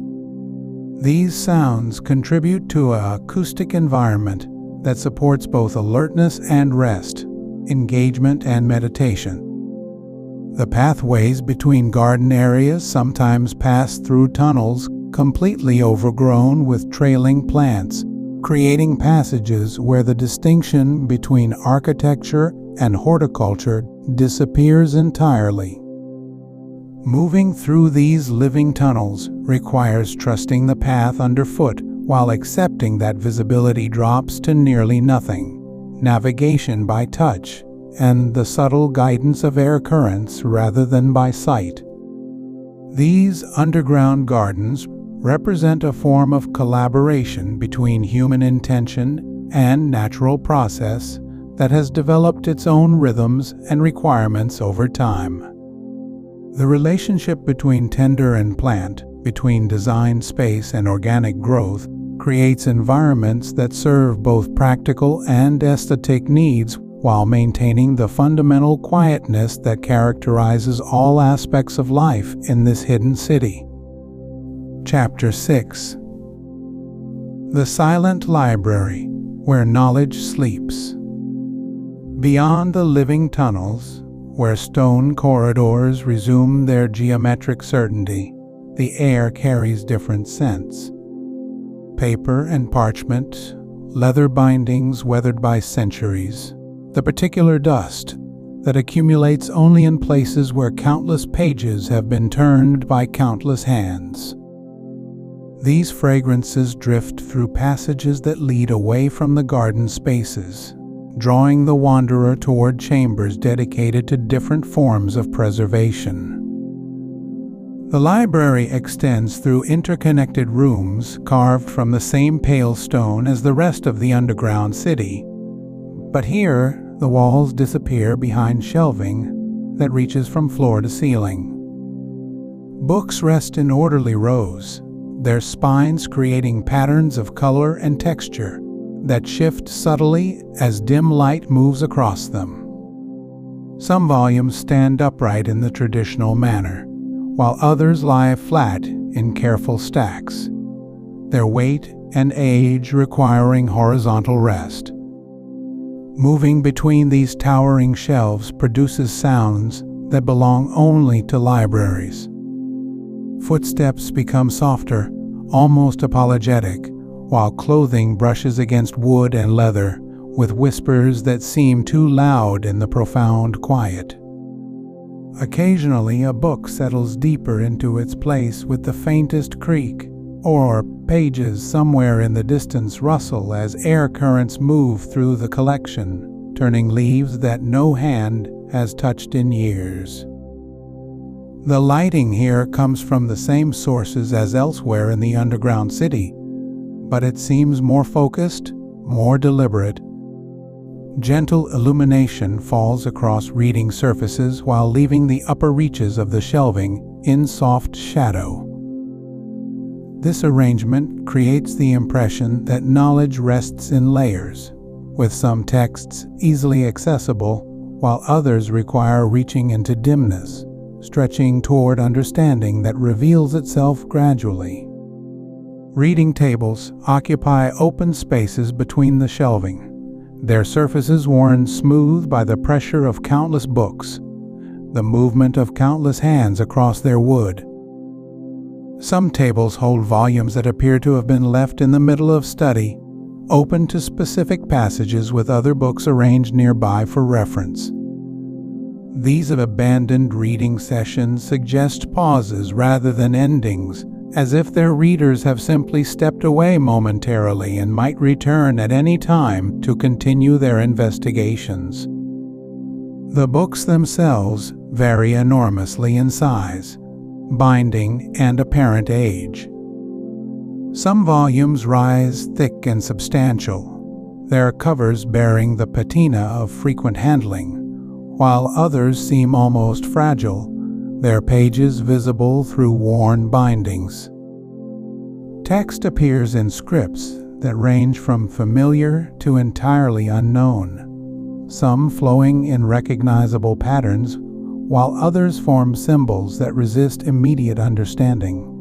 These sounds contribute to an acoustic environment that supports both alertness and rest, engagement and meditation. The pathways between garden areas sometimes pass through tunnels completely overgrown with trailing plants, creating passages where the distinction between architecture and horticulture disappears entirely. Moving through these living tunnels requires trusting the path underfoot while accepting that visibility drops to nearly nothing, navigation by touch, and the subtle guidance of air currents rather than by sight. These underground gardens represent a form of collaboration between human intention and natural process that has developed its own rhythms and requirements over time. The relationship between tender and plant, between design space and organic growth, creates environments that serve both practical and aesthetic needs while maintaining the fundamental quietness that characterizes all aspects of life in this hidden city. Chapter 6. The Silent Library, Where Knowledge Sleeps. Beyond the living tunnels, where stone corridors resume their geometric certainty, the air carries different scents. Paper and parchment, leather bindings weathered by centuries, the particular dust that accumulates only in places where countless pages have been turned by countless hands. These fragrances drift through passages that lead away from the garden spaces, drawing the wanderer toward chambers dedicated to different forms of preservation. The library extends through interconnected rooms carved from the same pale stone as the rest of the underground city, but here the walls disappear behind shelving that reaches from floor to ceiling. Books rest in orderly rows, their spines creating patterns of color and texture that shift subtly as dim light moves across them. Some volumes stand upright in the traditional manner, while others lie flat in careful stacks, their weight and age requiring horizontal rest. Moving between these towering shelves produces sounds that belong only to libraries. Footsteps become softer, almost apologetic, while clothing brushes against wood and leather with whispers that seem too loud in the profound quiet. Occasionally, a book settles deeper into its place with the faintest creak, or pages somewhere in the distance rustle as air currents move through the collection, turning leaves that no hand has touched in years. The lighting here comes from the same sources as elsewhere in the underground city, but it seems more focused, more deliberate. Gentle illumination falls across reading surfaces while leaving the upper reaches of the shelving in soft shadow. This arrangement creates the impression that knowledge rests in layers, with some texts easily accessible while others require reaching into dimness, stretching toward understanding that reveals itself gradually. Reading tables occupy open spaces between the shelving, their surfaces worn smooth by the pressure of countless books, the movement of countless hands across their wood. Some tables hold volumes that appear to have been left in the middle of study, open to specific passages with other books arranged nearby for reference. These abandoned reading sessions suggest pauses rather than endings, as if their readers have simply stepped away momentarily and might return at any time to continue their investigations. The books themselves vary enormously in size, binding, and apparent age. Some volumes rise thick and substantial, their covers bearing the patina of frequent handling, while others seem almost fragile, their pages visible through worn bindings. Text appears in scripts that range from familiar to entirely unknown, some flowing in recognizable patterns, while others form symbols that resist immediate understanding.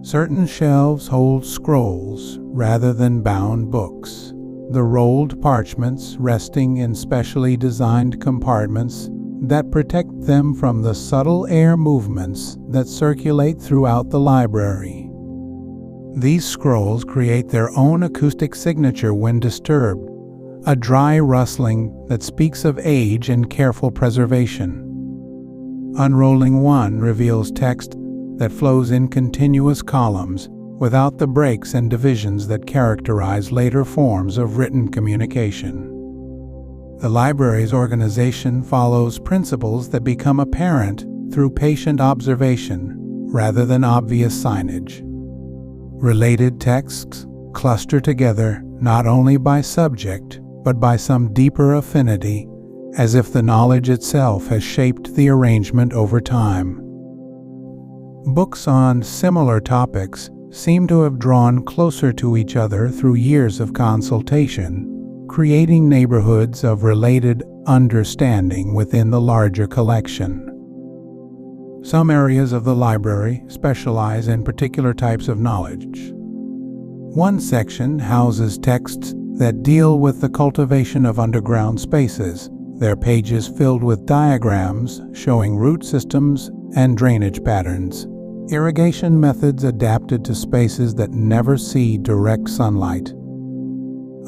Certain shelves hold scrolls rather than bound books, the rolled parchments resting in specially designed compartments that protect them from the subtle air movements that circulate throughout the library. These scrolls create their own acoustic signature when disturbed, a dry rustling that speaks of age and careful preservation. Unrolling one reveals text that flows in continuous columns without the breaks and divisions that characterize later forms of written communication. The library's organization follows principles that become apparent through patient observation rather than obvious signage. Related texts cluster together not only by subject but by some deeper affinity, as if the knowledge itself has shaped the arrangement over time. Books on similar topics seem to have drawn closer to each other through years of consultation, creating neighborhoods of related understanding within the larger collection. Some areas of the library specialize in particular types of knowledge. One section houses texts that deal with the cultivation of underground spaces, their pages filled with diagrams showing root systems and drainage patterns, irrigation methods adapted to spaces that never see direct sunlight.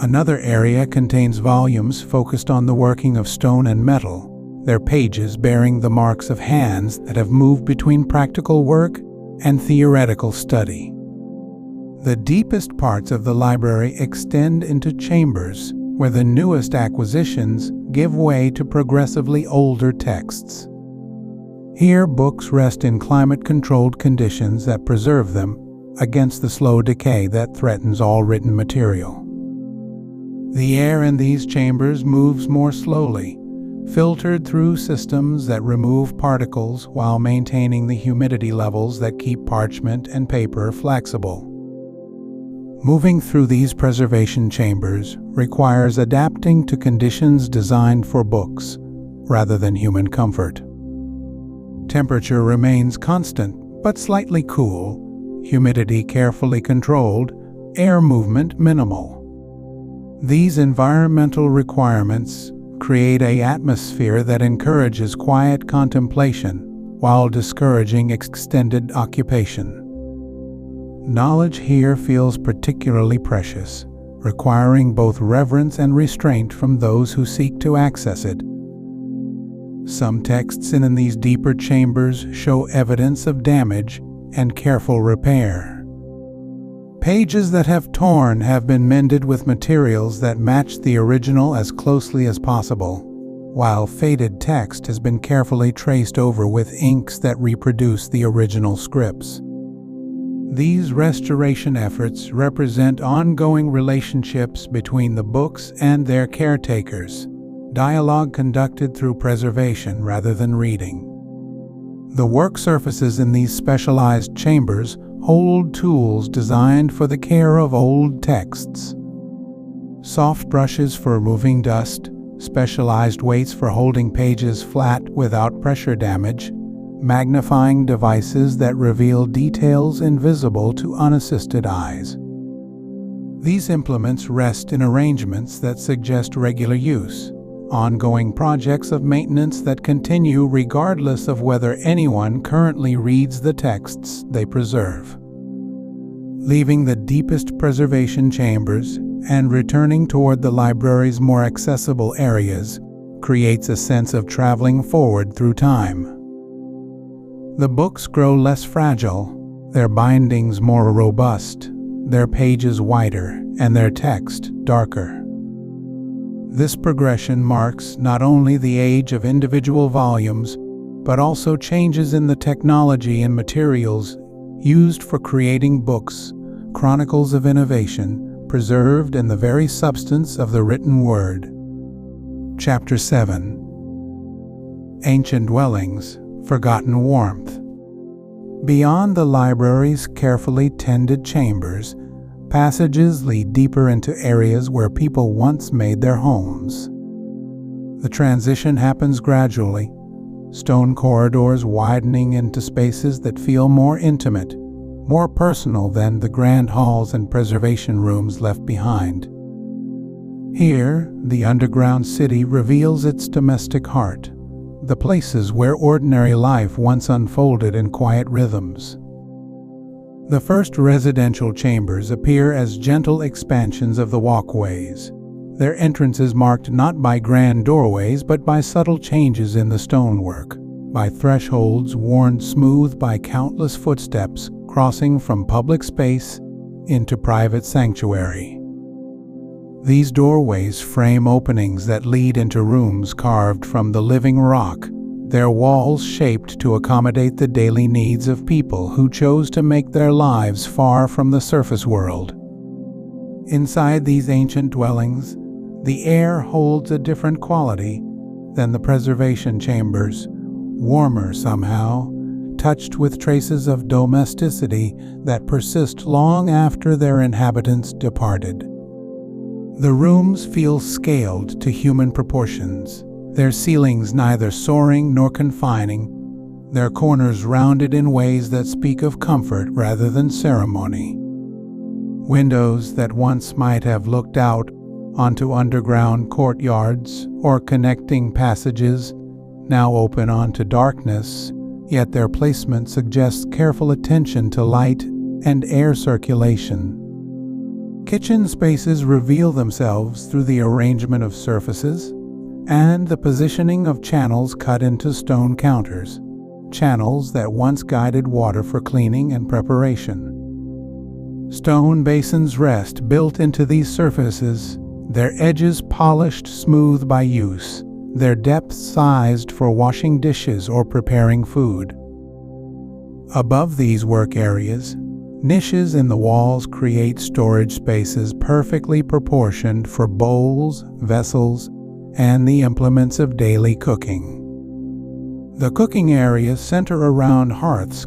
Another area contains volumes focused on the working of stone and metal, their pages bearing the marks of hands that have moved between practical work and theoretical study. The deepest parts of the library extend into chambers where the newest acquisitions give way to progressively older texts. Here, books rest in climate-controlled conditions that preserve them against the slow decay that threatens all written material. The air in these chambers moves more slowly, filtered through systems that remove particles while maintaining the humidity levels that keep parchment and paper flexible. Moving through these preservation chambers requires adapting to conditions designed for books rather than human comfort. Temperature remains constant but slightly cool, humidity carefully controlled, air movement minimal. These environmental requirements create an atmosphere that encourages quiet contemplation while discouraging extended occupation. Knowledge here feels particularly precious, requiring both reverence and restraint from those who seek to access it. Some texts in these deeper chambers show evidence of damage and careful repair. Pages that have torn have been mended with materials that match the original as closely as possible, while faded text has been carefully traced over with inks that reproduce the original scripts. These restoration efforts represent ongoing relationships between the books and their caretakers, dialogue conducted through preservation rather than reading. The work surfaces in these specialized chambers hold tools designed for the care of old texts. Soft brushes for removing dust, specialized weights for holding pages flat without pressure damage, magnifying devices that reveal details invisible to unassisted eyes. These implements rest in arrangements that suggest regular use, ongoing projects of maintenance that continue regardless of whether anyone currently reads the texts they preserve. Leaving the deepest preservation chambers and returning toward the library's more accessible areas creates a sense of traveling forward through time. The books grow less fragile, their bindings more robust, their pages wider, and their text darker. This progression marks not only the age of individual volumes, but also changes in the technology and materials used for creating books, chronicles of innovation, preserved in the very substance of the written word. Chapter 7. Ancient Dwellings, Forgotten Warmth. Beyond the library's carefully tended chambers, passages lead deeper into areas where people once made their homes. The transition happens gradually, stone corridors widening into spaces that feel more intimate, more personal than the grand halls and preservation rooms left behind. Here, the underground city reveals its domestic heart, the places where ordinary life once unfolded in quiet rhythms. The first residential chambers appear as gentle expansions of the walkways, their entrances marked not by grand doorways but by subtle changes in the stonework, by thresholds worn smooth by countless footsteps crossing from public space into private sanctuary. These doorways frame openings that lead into rooms carved from the living rock, their walls shaped to accommodate the daily needs of people who chose to make their lives far from the surface world. Inside these ancient dwellings, the air holds a different quality than the preservation chambers, warmer somehow, touched with traces of domesticity that persist long after their inhabitants departed. The rooms feel scaled to human proportions, their ceilings neither soaring nor confining, their corners rounded in ways that speak of comfort rather than ceremony. Windows that once might have looked out onto underground courtyards or connecting passages now open onto darkness, yet their placement suggests careful attention to light and air circulation. Kitchen spaces reveal themselves through the arrangement of surfaces and the positioning of channels cut into stone counters, channels that once guided water for cleaning and preparation. Stone basins rest built into these surfaces, their edges polished smooth by use, their depths sized for washing dishes or preparing food. Above these work areas, niches in the walls create storage spaces perfectly proportioned for bowls, vessels, and the implements of daily cooking. The cooking areas center around hearths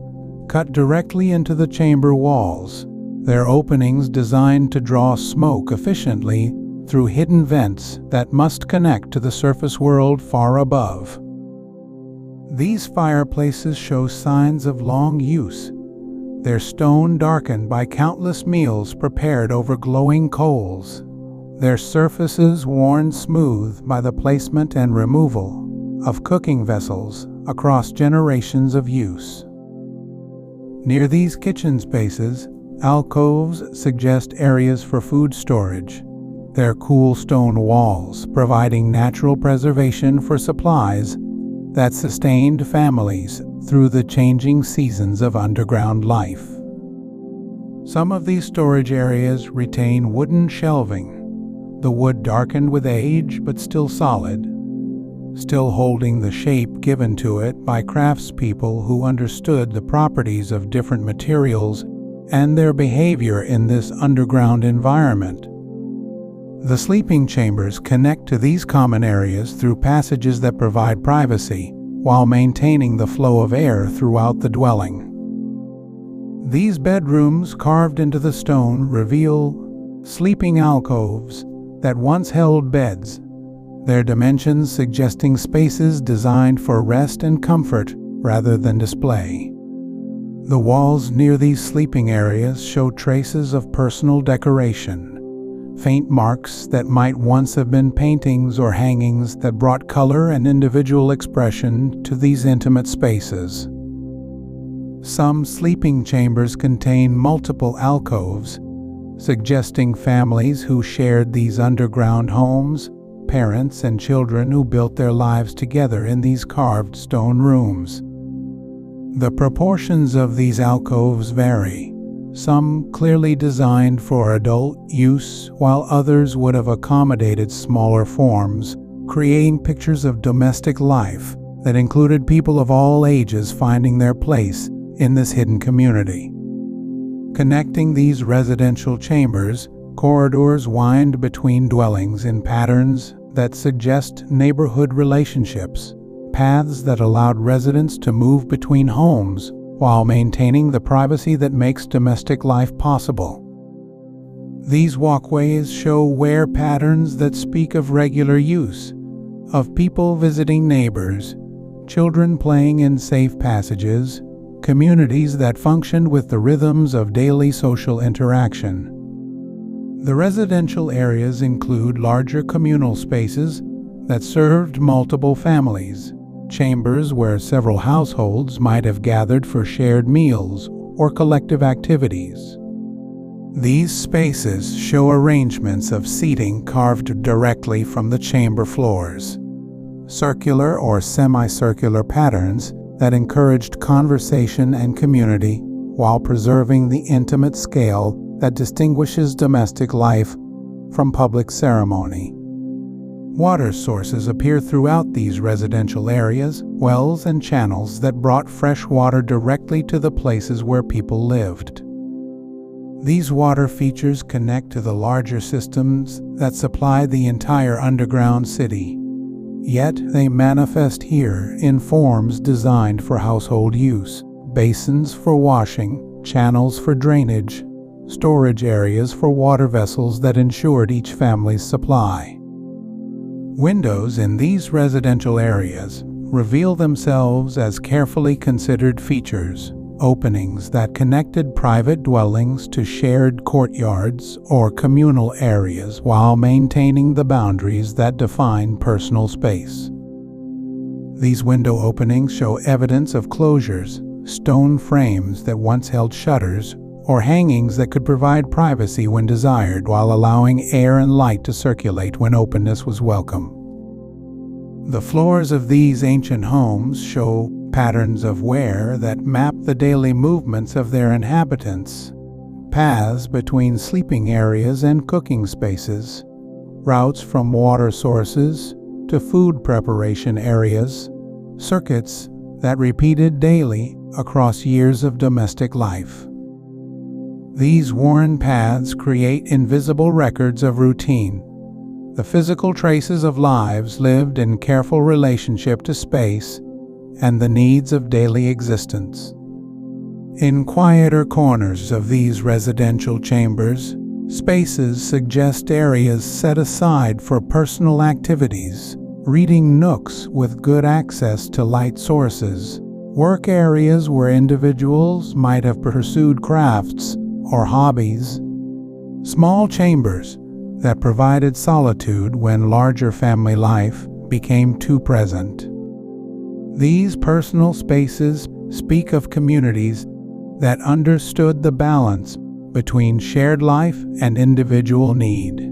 cut directly into the chamber walls, their openings designed to draw smoke efficiently through hidden vents that must connect to the surface world far above. These fireplaces show signs of long use, their stone darkened by countless meals prepared over glowing coals, their surfaces worn smooth by the placement and removal of cooking vessels across generations of use. Near these kitchen spaces, alcoves suggest areas for food storage, their cool stone walls providing natural preservation for supplies that sustained families through the changing seasons of underground life. Some of these storage areas retain wooden shelving, the wood darkened with age but still solid, still holding the shape given to it by craftspeople who understood the properties of different materials and their behavior in this underground environment. The sleeping chambers connect to these common areas through passages that provide privacy, while maintaining the flow of air throughout the dwelling. These bedrooms carved into the stone reveal sleeping alcoves that once held beds, their dimensions suggesting spaces designed for rest and comfort rather than display. The walls near these sleeping areas show traces of personal decoration, faint marks that might once have been paintings or hangings that brought color and individual expression to these intimate spaces. Some sleeping chambers contain multiple alcoves, suggesting families who shared these underground homes, parents and children who built their lives together in these carved stone rooms. The proportions of these alcoves vary, some clearly designed for adult use, while others would have accommodated smaller forms, creating pictures of domestic life that included people of all ages finding their place in this hidden community. Connecting these residential chambers, corridors wind between dwellings in patterns that suggest neighborhood relationships, paths that allowed residents to move between homes while maintaining the privacy that makes domestic life possible. These walkways show wear patterns that speak of regular use, of people visiting neighbors, children playing in safe passages, communities that functioned with the rhythms of daily social interaction. The residential areas include larger communal spaces that served multiple families, chambers where several households might have gathered for shared meals or collective activities. These spaces show arrangements of seating carved directly from the chamber floors, circular or semicircular patterns that encouraged conversation and community while preserving the intimate scale that distinguishes domestic life from public ceremony. Water sources appear throughout these residential areas, wells and channels that brought fresh water directly to the places where people lived. These water features connect to the larger systems that supply the entire underground city, yet they manifest here in forms designed for household use: basins for washing, channels for drainage, storage areas for water vessels that ensured each family's supply. Windows in these residential areas reveal themselves as carefully considered features, openings that connected private dwellings to shared courtyards or communal areas while maintaining the boundaries that define personal space. These window openings show evidence of closures, stone frames that once held shutters, or hangings that could provide privacy when desired while allowing air and light to circulate when openness was welcome. The floors of these ancient homes show patterns of wear that map the daily movements of their inhabitants, paths between sleeping areas and cooking spaces, routes from water sources to food preparation areas, circuits that repeated daily across years of domestic life. These worn paths create invisible records of routine, the physical traces of lives lived in careful relationship to space and the needs of daily existence. In quieter corners of these residential chambers, spaces suggest areas set aside for personal activities, reading nooks with good access to light sources, work areas where individuals might have pursued crafts or hobbies, small chambers that provided solitude when larger family life became too present. These personal spaces speak of communities that understood the balance between shared life and individual need.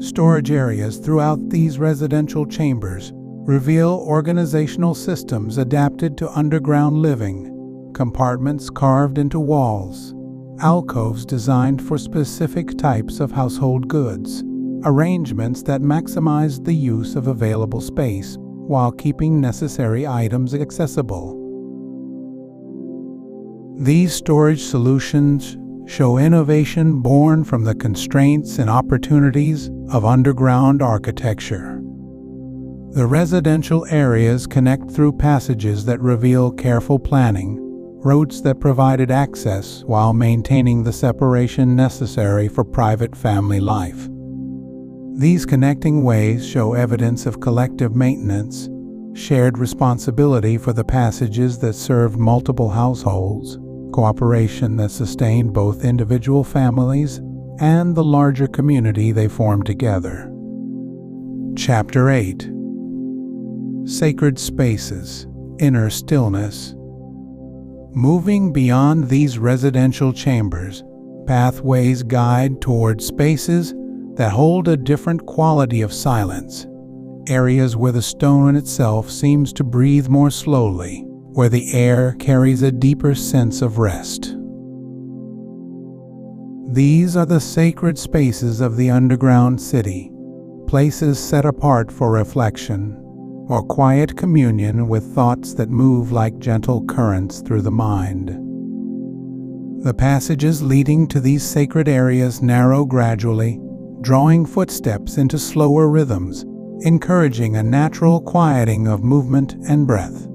Storage areas throughout these residential chambers reveal organizational systems adapted to underground living, compartments carved into walls, alcoves designed for specific types of household goods, arrangements that maximize the use of available space while keeping necessary items accessible. These storage solutions show innovation born from the constraints and opportunities of underground architecture. The residential areas connect through passages that reveal careful planning, routes that provided access while maintaining the separation necessary for private family life. These connecting ways show evidence of collective maintenance, shared responsibility for the passages that served multiple households, cooperation that sustained both individual families and the larger community they formed together. Chapter 8: Sacred Spaces, Inner Stillness. Moving beyond these residential chambers, pathways guide toward spaces that hold a different quality of silence, areas where the stone itself seems to breathe more slowly, where the air carries a deeper sense of rest. These are the sacred spaces of the underground city, places set apart for reflection or quiet communion with thoughts that move like gentle currents through the mind. The passages leading to these sacred areas narrow gradually, drawing footsteps into slower rhythms, encouraging a natural quieting of movement and breath.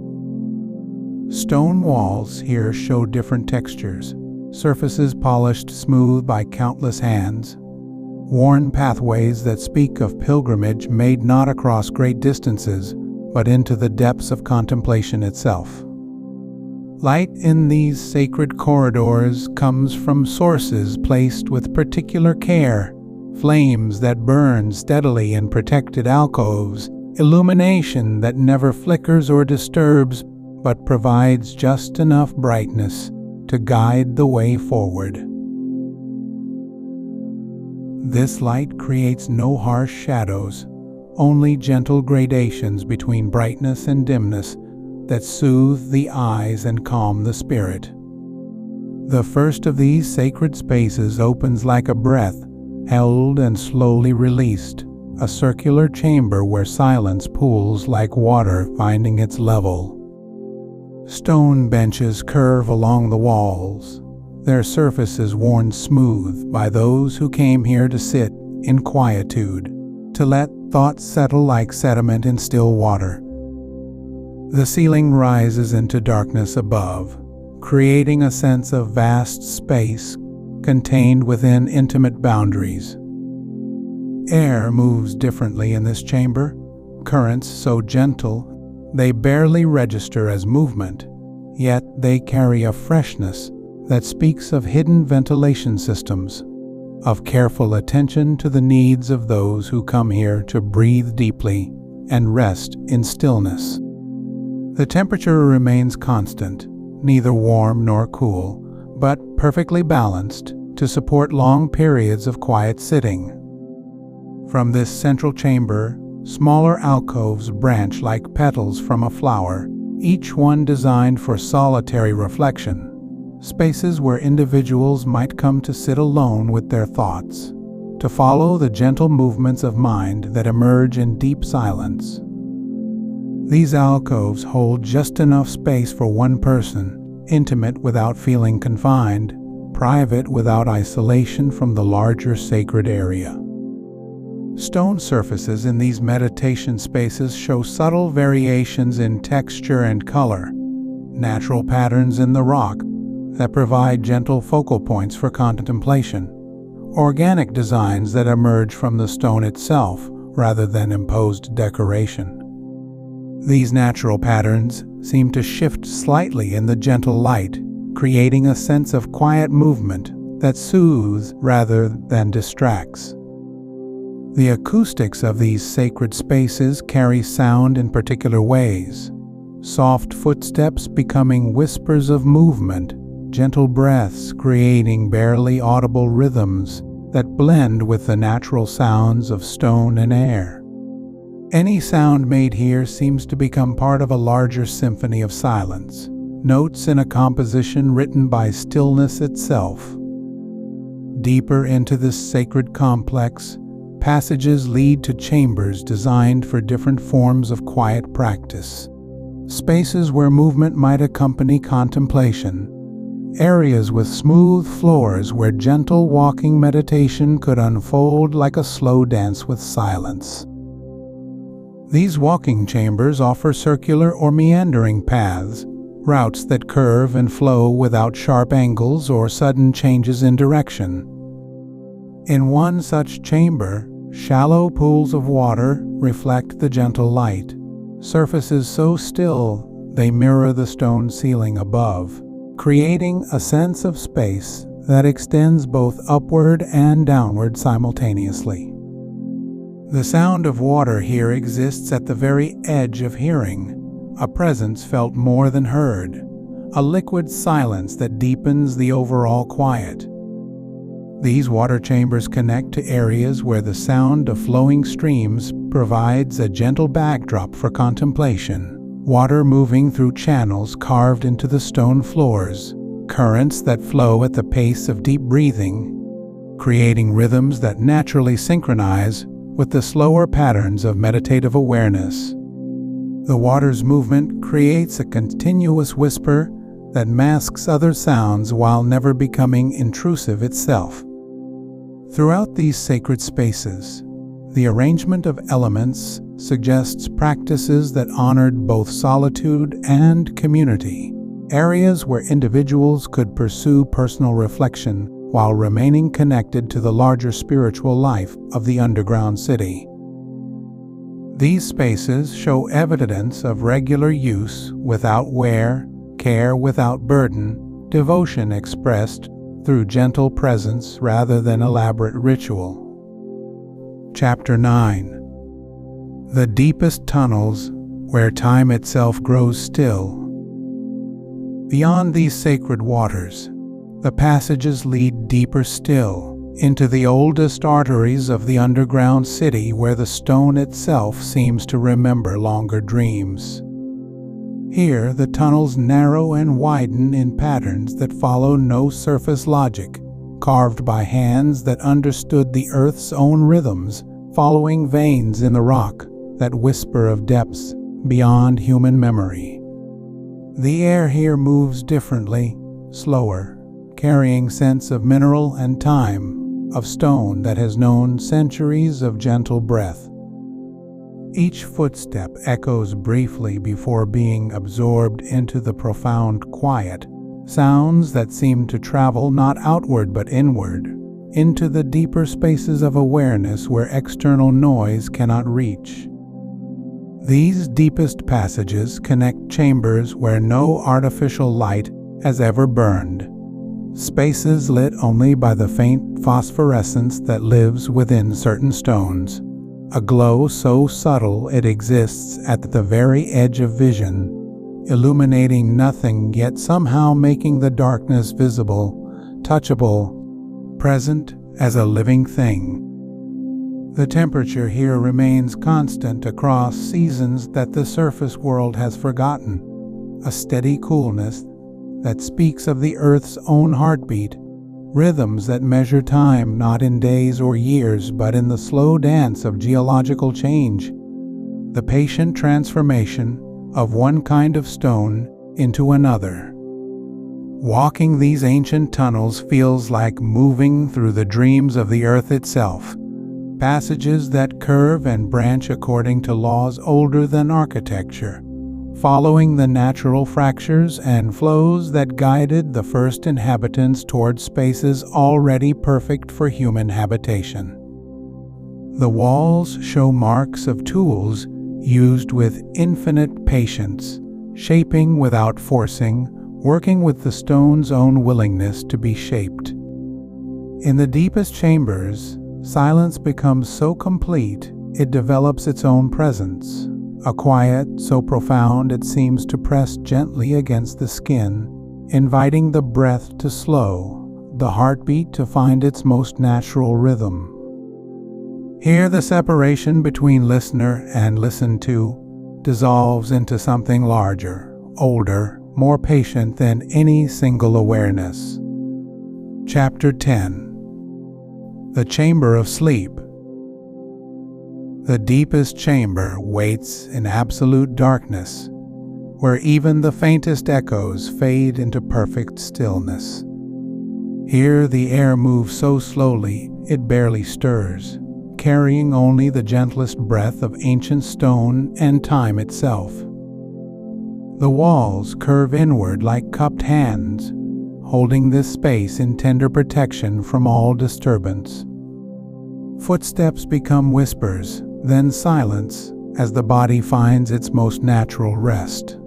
Stone walls here show different textures, surfaces polished smooth by countless hands, worn pathways that speak of pilgrimage made not across great distances, but into the depths of contemplation itself. Light in these sacred corridors comes from sources placed with particular care, flames that burn steadily in protected alcoves, illumination that never flickers or disturbs but provides just enough brightness to guide the way forward. This light creates no harsh shadows, only gentle gradations between brightness and dimness that soothe the eyes and calm the spirit. The first of these sacred spaces opens like a breath, held and slowly released, a circular chamber where silence pools like water finding its level. Stone benches curve along the walls, their surfaces worn smooth by those who came here to sit in quietude, to let thoughts settle like sediment in still water. The ceiling rises into darkness above, creating a sense of vast space contained within intimate boundaries. Air moves differently in this chamber, currents so gentle they barely register as movement, yet they carry a freshness that speaks of hidden ventilation systems, of careful attention to the needs of those who come here to breathe deeply and rest in stillness. The temperature remains constant, neither warm nor cool, but perfectly balanced to support long periods of quiet sitting. From this central chamber, smaller alcoves branch like petals from a flower, each one designed for solitary reflection, spaces where individuals might come to sit alone with their thoughts, to follow the gentle movements of mind that emerge in deep silence. These alcoves hold just enough space for one person, intimate without feeling confined, private without isolation from the larger sacred area. Stone surfaces in these meditation spaces show subtle variations in texture and color, natural patterns in the rock that provide gentle focal points for contemplation, organic designs that emerge from the stone itself rather than imposed decoration. These natural patterns seem to shift slightly in the gentle light, creating a sense of quiet movement that soothes rather than distracts. The acoustics of these sacred spaces carry sound in particular ways, soft footsteps becoming whispers of movement, gentle breaths creating barely audible rhythms that blend with the natural sounds of stone and air. Any sound made here seems to become part of a larger symphony of silence, notes in a composition written by stillness itself. Deeper into this sacred complex, passages lead to chambers designed for different forms of quiet practice, spaces where movement might accompany contemplation, areas with smooth floors where gentle walking meditation could unfold like a slow dance with silence. These walking chambers offer circular or meandering paths, routes that curve and flow without sharp angles or sudden changes in direction. In one such chamber, shallow pools of water reflect the gentle light, surfaces so still they mirror the stone ceiling above, creating a sense of space that extends both upward and downward simultaneously. The sound of water here exists at the very edge of hearing, a presence felt more than heard, a liquid silence that deepens the overall quiet. These water chambers connect to areas where the sound of flowing streams provides a gentle backdrop for contemplation, water moving through channels carved into the stone floors, currents that flow at the pace of deep breathing, creating rhythms that naturally synchronize with the slower patterns of meditative awareness. The water's movement creates a continuous whisper that masks other sounds while never becoming intrusive itself. Throughout these sacred spaces, the arrangement of elements suggests practices that honored both solitude and community, areas where individuals could pursue personal reflection while remaining connected to the larger spiritual life of the underground city. These spaces show evidence of regular use without wear, care without burden, devotion expressed through gentle presence rather than elaborate ritual. Chapter 9. The deepest tunnels where time itself grows still. Beyond these sacred waters, the passages lead deeper still, into the oldest arteries of the underground city where the stone itself seems to remember longer dreams. Here, the tunnels narrow and widen in patterns that follow no surface logic, carved by hands that understood the earth's own rhythms, following veins in the rock that whisper of depths beyond human memory. The air here moves differently, slower, carrying scents of mineral and time, of stone that has known centuries of gentle breath. Each footstep echoes briefly before being absorbed into the profound quiet, sounds that seem to travel not outward but inward, into the deeper spaces of awareness where external noise cannot reach. These deepest passages connect chambers where no artificial light has ever burned, spaces lit only by the faint phosphorescence that lives within certain stones, a glow so subtle it exists at the very edge of vision, illuminating nothing yet somehow making the darkness visible, touchable, present as a living thing. The temperature here remains constant across seasons that the surface world has forgotten, a steady coolness that speaks of the Earth's own heartbeat, rhythms that measure time not in days or years but in the slow dance of geological change, the patient transformation of one kind of stone into another. Walking these ancient tunnels feels like moving through the dreams of the Earth itself, passages that curve and branch according to laws older than architecture, following the natural fractures and flows that guided the first inhabitants toward spaces already perfect for human habitation. The walls show marks of tools used with infinite patience, shaping without forcing, working with the stone's own willingness to be shaped. In the deepest chambers, silence becomes so complete it develops its own presence. A quiet so profound it seems to press gently against the skin, inviting the breath to slow, the heartbeat to find its most natural rhythm. Here the separation between listener and listened to dissolves into something larger, older, more patient than any single awareness. Chapter 10. The Chamber of Sleep. The deepest chamber waits in absolute darkness, where even the faintest echoes fade into perfect stillness. Here the air moves so slowly it barely stirs, carrying only the gentlest breath of ancient stone and time itself. The walls curve inward like cupped hands, holding this space in tender protection from all disturbance. Footsteps become whispers, then silence as the body finds its most natural rest.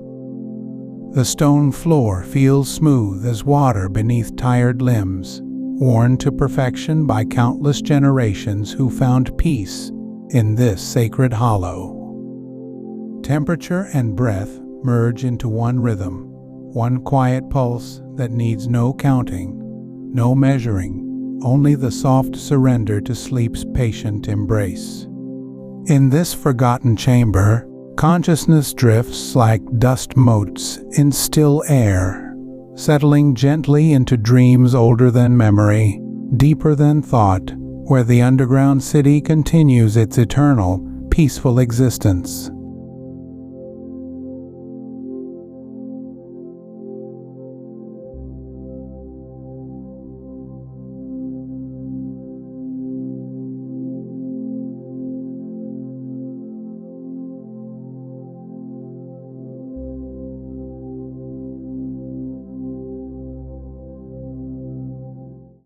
The stone floor feels smooth as water beneath tired limbs, worn to perfection by countless generations who found peace in this sacred hollow. Temperature and breath merge into one rhythm, one quiet pulse that needs no counting, no measuring, only the soft surrender to sleep's patient embrace. In this forgotten chamber, consciousness drifts like dust motes in still air, settling gently into dreams older than memory, deeper than thought, where the underground city continues its eternal, peaceful existence.